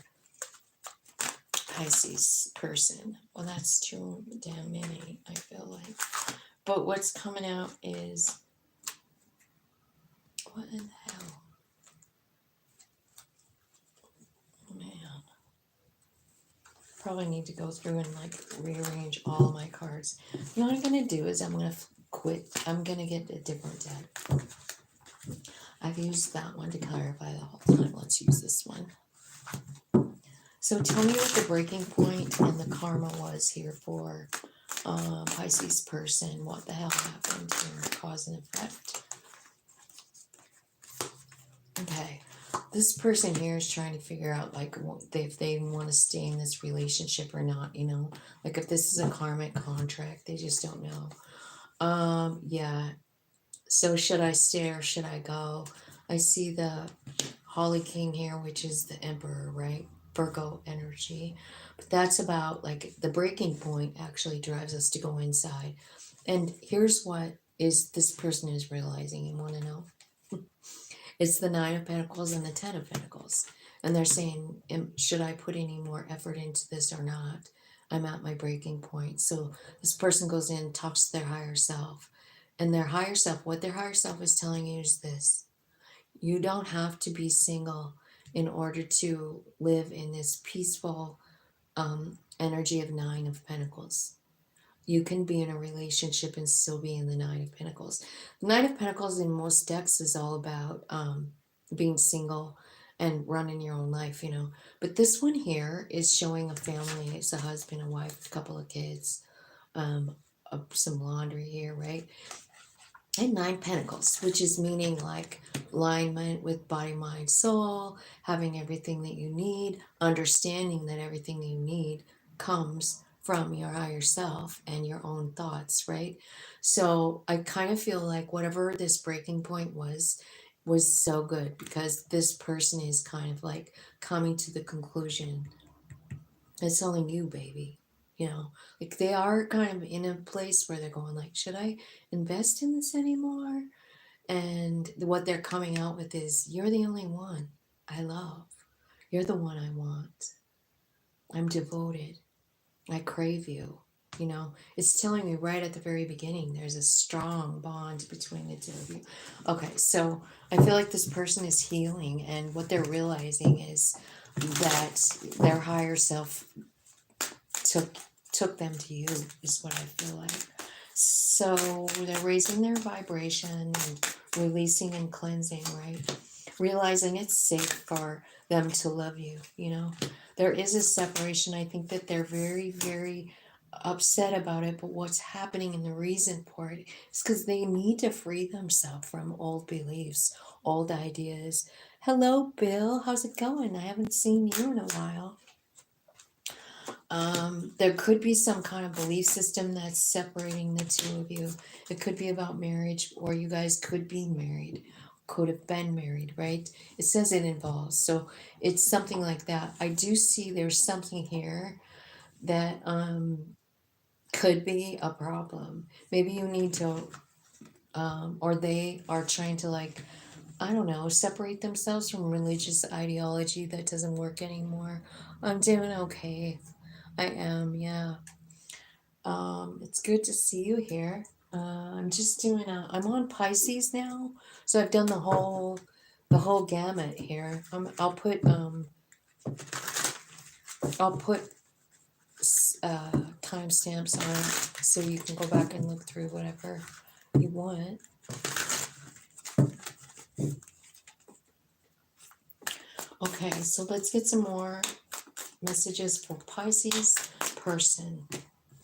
Pisces person. Well, that's too damn many, I feel like. But what's coming out is, what in the hell? Man. Probably need to go through and like rearrange all my cards. You know what I'm going to do is I'm going to quit. I'm going to get a different deck. I've used that one to clarify the whole time. Let's use this one. So tell me what the breaking point and the karma was here for Pisces person. What the hell happened here? Cause and effect. Okay. This person here is trying to figure out like if they want to stay in this relationship or not, you know, like if this is a karmic contract, they just don't know. Yeah. So should I stay or should I go? I see the Holly King here, which is the Emperor, right? Virgo energy. But that's about like the breaking point actually drives us to go inside. And here's what is this person is realizing. You want to know? It's the Nine of Pentacles and the Ten of Pentacles. And they're saying, should I put any more effort into this or not? I'm at my breaking point. So this person goes in, talks to their higher self. And their higher self, what their higher self is telling you is this. You don't have to be single in order to live in this peaceful energy of Nine of Pentacles. you can be in a relationship and still be in the Nine of Pentacles. The Nine of Pentacles in most decks is all about being single and running your own life, you know. But this one here is showing a family. It's a husband, a wife, a couple of kids, some laundry here, right? And Nine Pentacles, which is meaning like alignment with body, mind, soul, having everything that you need, understanding that everything you need comes from your higher self and your own thoughts, right? So I kind of feel like whatever this breaking point was so good, because this person is kind of like coming to the conclusion, it's only you, baby. You know, like they are kind of in a place where they're going like, should I invest in this anymore? And what they're coming out with is, you're the only one I love. You're the one I want. I'm devoted. I crave you. You know, it's telling me right at the very beginning, there's a strong bond between the two of you. Okay, so I feel like this person is healing, and what they're realizing is that their higher self took them to you, is what I feel like. So they're raising their vibration and releasing and cleansing, right? Realizing it's safe for them to love you, you know. There is a separation. I think that they're very, very upset about it, but what's happening and the reason for it is because they need to free themselves from old beliefs, old ideas. Hello, Bill. How's it going? I haven't seen you in a while. There could be some kind of belief system that's separating the two of you. It could be about marriage, or you guys could be married, could have been married, right? It says it involves. So it's something like that. I do see there's something here that could be a problem. Maybe you need to, or they are trying to, like, I don't know, separate themselves from religious ideology that doesn't work anymore. I'm doing okay. I am, yeah. It's good to see you here. I'm just doing I'm on Pisces now, so I've done the whole gamut here. I'll put timestamps on it so you can go back and look through whatever you want. Okay, so let's get some more messages for Pisces person.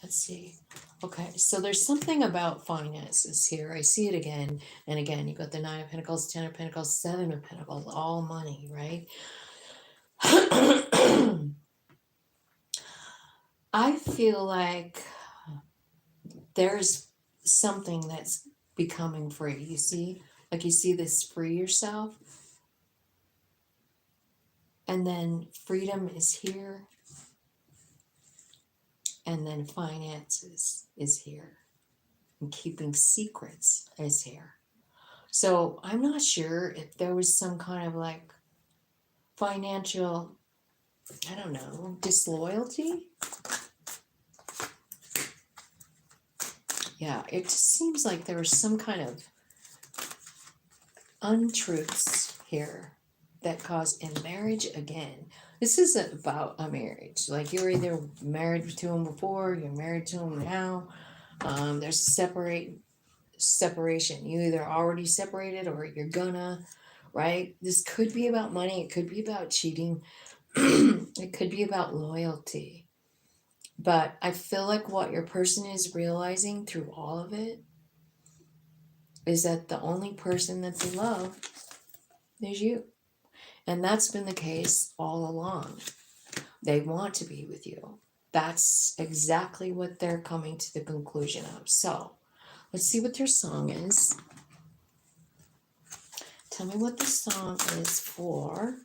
Let's see. Okay, so there's something about finances here. I see it again and again. You've got the Nine of Pentacles, Ten of Pentacles, Seven of Pentacles, all money, right? I feel like there's something that's becoming free. You see? Like, you see this free yourself. And then freedom is here. And then finances is here. And keeping secrets is here. So I'm not sure if there was some kind of like financial, I don't know, disloyalty. Yeah, it just seems like there was some kind of untruths here that cause a marriage again. This isn't about a marriage. Like, you're either married to him before, you're married to him now. There's separation. You either already separated or you're gonna, right? This could be about money. It could be about cheating. It could be about loyalty. But I feel like what your person is realizing through all of it is that the only person that they love is you. And that's been the case all along. They want to be with you. That's exactly what they're coming to the conclusion of. So let's see what their song is. Tell me what the song is for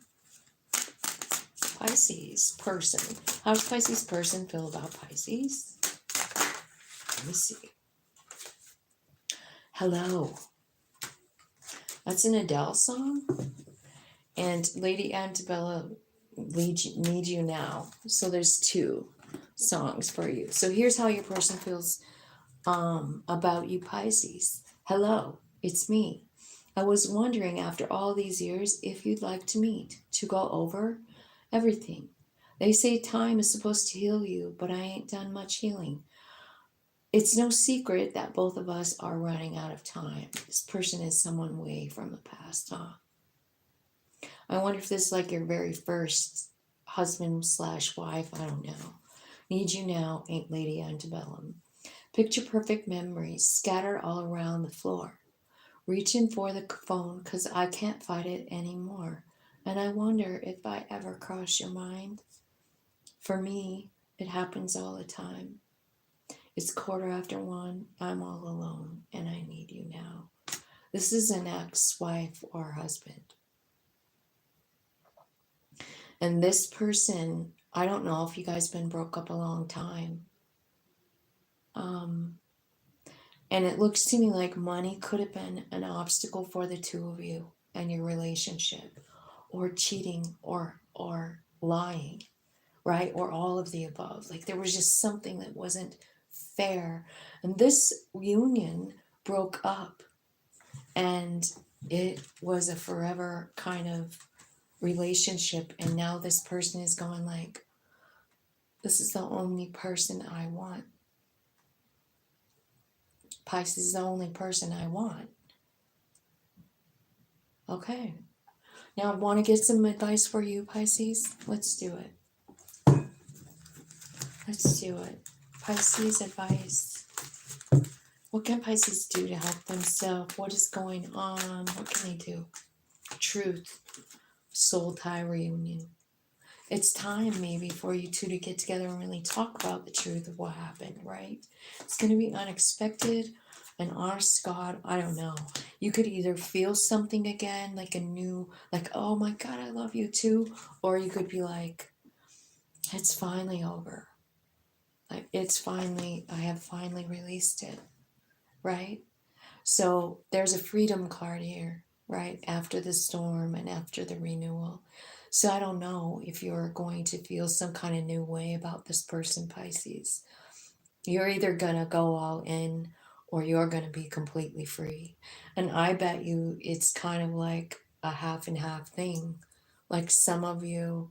Pisces person. How does Pisces person feel about Pisces? Let me see. Hello. That's an Adele song. And Lady Antebellum, Need You Now. So there's two songs for you. So here's how your person feels about you, Pisces. Hello, it's me. I was wondering, after all these years, if you'd like to meet, to go over everything. They say time is supposed to heal you, but I ain't done much healing. It's no secret that both of us are running out of time. This person is someone way from the past, huh? I wonder if this is like your very first husband / wife. I don't know. Need you now, ain't Lady Antebellum. Picture perfect memories scattered all around the floor. Reaching for the phone because I can't fight it anymore. And I wonder if I ever cross your mind. For me, it happens all the time. It's 1:15. I'm all alone and I need you now. This is an ex-wife or husband. And this person, I don't know if you guys been broke up a long time. And it looks to me like money could have been an obstacle for the two of you and your relationship, or cheating or lying, right? Or all of the above. Like there was just something that wasn't fair. And this union broke up, and it was a forever kind of relationship. And now this person is going like, this is the only person I want. Pisces is the only person I want. Okay. Now I want to get some advice for you, Pisces. Let's do it. Let's do it. Pisces advice. What can Pisces do to help themselves? What is going on? What can they do? Truth. Soul tie reunion. It's time maybe for you two to get together and really talk about the truth of what happened, right? It's going to be unexpected. And honest to God, I don't know. You could either feel something again, like a new, like, oh my God, I love you too. Or you could be like, it's finally over. Like, I have finally released it, right? So there's a freedom card here, right? After the storm and after the renewal. So I don't know if you're going to feel some kind of new way about this person, Pisces. You're either going to go all in or you're going to be completely free. And I bet you it's kind of like a half and half thing. Like some of you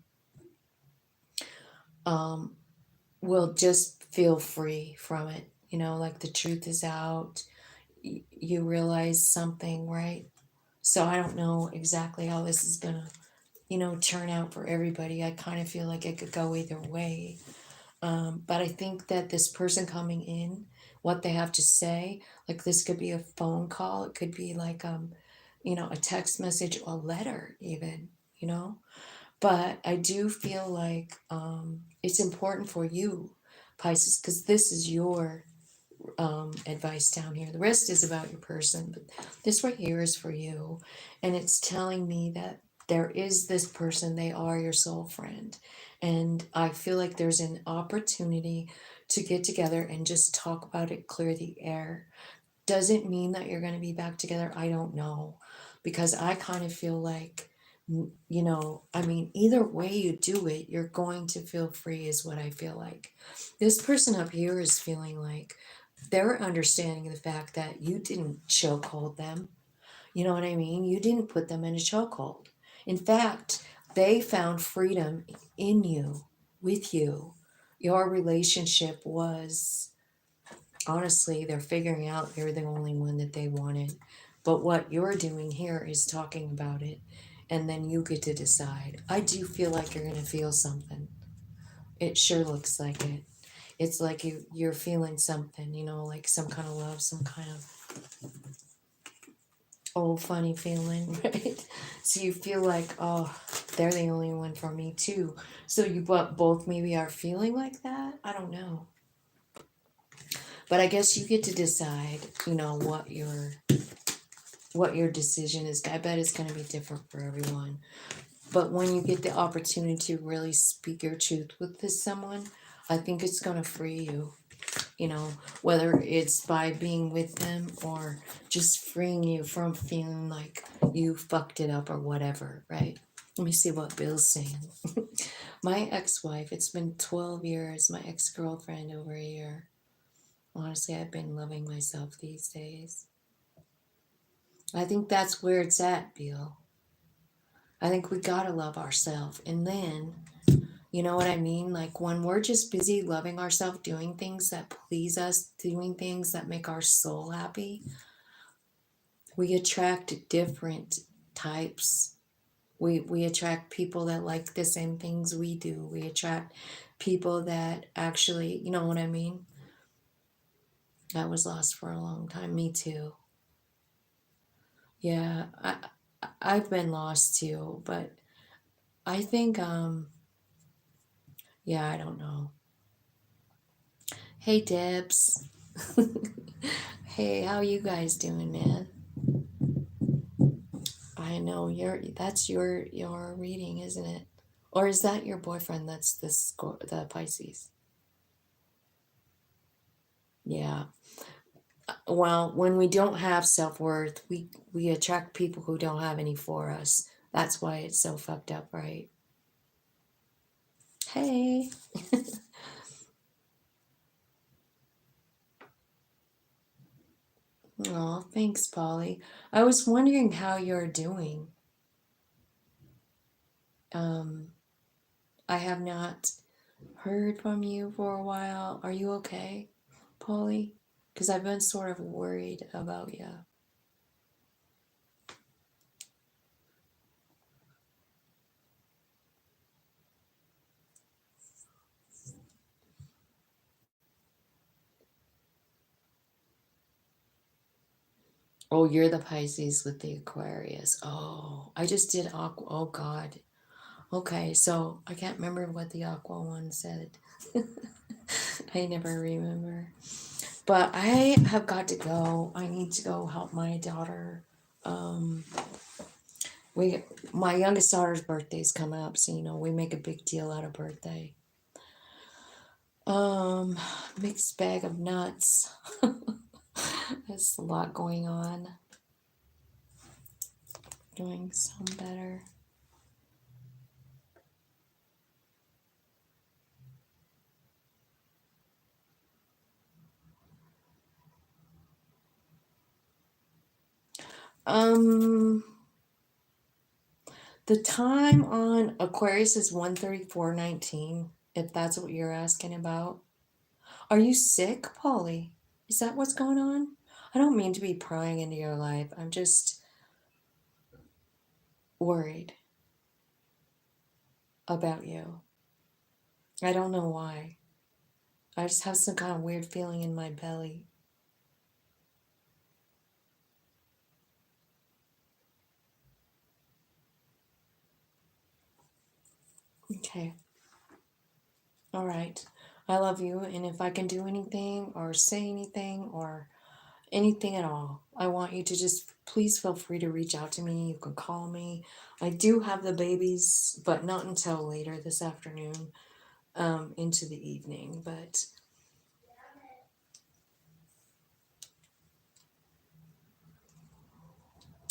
will just feel free from it. You know, like the truth is out. You realize something, right? So I don't know exactly how this is going to, turn out for everybody. I kind of feel like it could go either way. But I think that this person coming in, what they have to say, like this could be a phone call, it could be like, a text message, a letter even, But I do feel like it's important for you, Pisces, because this is your advice down here. The rest is about your person, but this right here is for you. And it's telling me that there is this person, they are your soul friend. And I feel like there's an opportunity to get together and just talk about it, clear the air. Doesn't mean that you're going to be back together. I don't know. Because I kind of feel like, either way you do it, you're going to feel free, is what I feel like. This person up here is feeling like they're understanding the fact that you didn't chokehold them. You know what I mean? You didn't put them in a chokehold. In fact, they found freedom in you, with you. Your relationship was, honestly, they're figuring out you're the only one that they wanted. But what you're doing here is talking about it, and then you get to decide. I do feel like you're going to feel something. It sure looks like it. It's like you're feeling something, like some kind of love, some kind of old funny feeling, right? So you feel like, oh, they're the only one for me too. So you both maybe are feeling like that. I don't know. But I guess you get to decide, what your decision is. I bet it's going to be different for everyone. But when you get the opportunity to really speak your truth with this someone, I think it's going to free you. Whether it's by being with them or just freeing you from feeling like you fucked it up or whatever, right? Let me see what Bill's saying. My ex-wife, it's been 12 years, my ex-girlfriend over a year. Honestly, I've been loving myself these days. I think that's where it's at, Bill. I think we gotta love ourselves. And then You know what I mean? Like when we're just busy loving ourselves, doing things that please us, doing things that make our soul happy, we attract different types. We attract people that like the same things we do. We attract people that actually, you know what I mean? I was lost for a long time. Me too. Yeah, I've been lost too, but I think yeah, I don't know. Hey Debs. Hey, how you guys doing, man? I know that's your reading, isn't it? Or is that your boyfriend that's the Pisces? Yeah. Well, when we don't have self-worth, we attract people who don't have any for us. That's why it's so fucked up, right? Hey. Oh, thanks, Polly. I was wondering how you're doing. Um, I have not heard from you for a while. Are you okay, Polly? Because I've been sort of worried about you. Oh, you're the Pisces with the Aquarius. Oh, I just did Aqua. Oh, God. Okay, so I can't remember what the Aqua one said. I never remember. But I have got to go. I need to go help my daughter. Um, we my youngest daughter's birthday's coming up, so we make a big deal out of birthday. Um, Mixed bag of nuts. There's a lot going on. Doing some better. The time on Aquarius is 1:34:19, if that's what you're asking about. Are you sick, Polly? Is that what's going on? I don't mean to be prying into your life. I'm just worried about you. I don't know why. I just have some kind of weird feeling in my belly. Okay. All right. I love you. And if I can do anything or say anything or anything at all, I want you to just please feel free to reach out to me. You can call me. I do have the babies, but not until later this afternoon, into the evening. But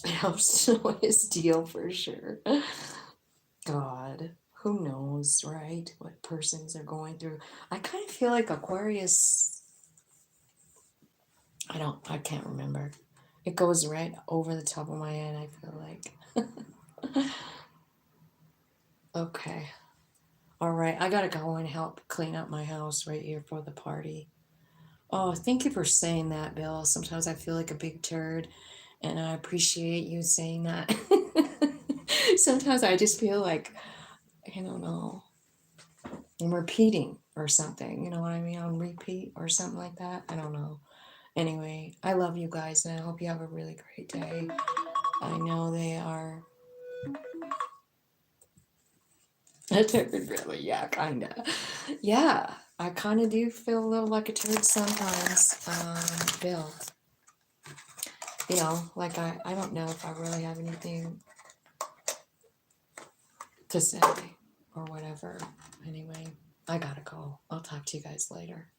I hope so his deal for sure. God, who knows, right? What persons are going through. I kind of feel like Aquarius, I can't remember. It goes right over the top of my head, I feel like. Okay. All right. I gotta go and help clean up my house right here for the party. Oh, thank you for saying that, Bill. Sometimes I feel like a big turd, and I appreciate you saying that. Sometimes I just feel like, I don't know, I'm repeating or something. You know what I mean? On repeat or something like that. I don't know. Anyway, I love you guys, and I hope you have a really great day. I know they are. A turd, really? Yeah, kind of. Yeah, I kind of do feel a little like a turd sometimes, Bill. Like I don't know if I really have anything to say or whatever. Anyway, I gotta go. I'll talk to you guys later.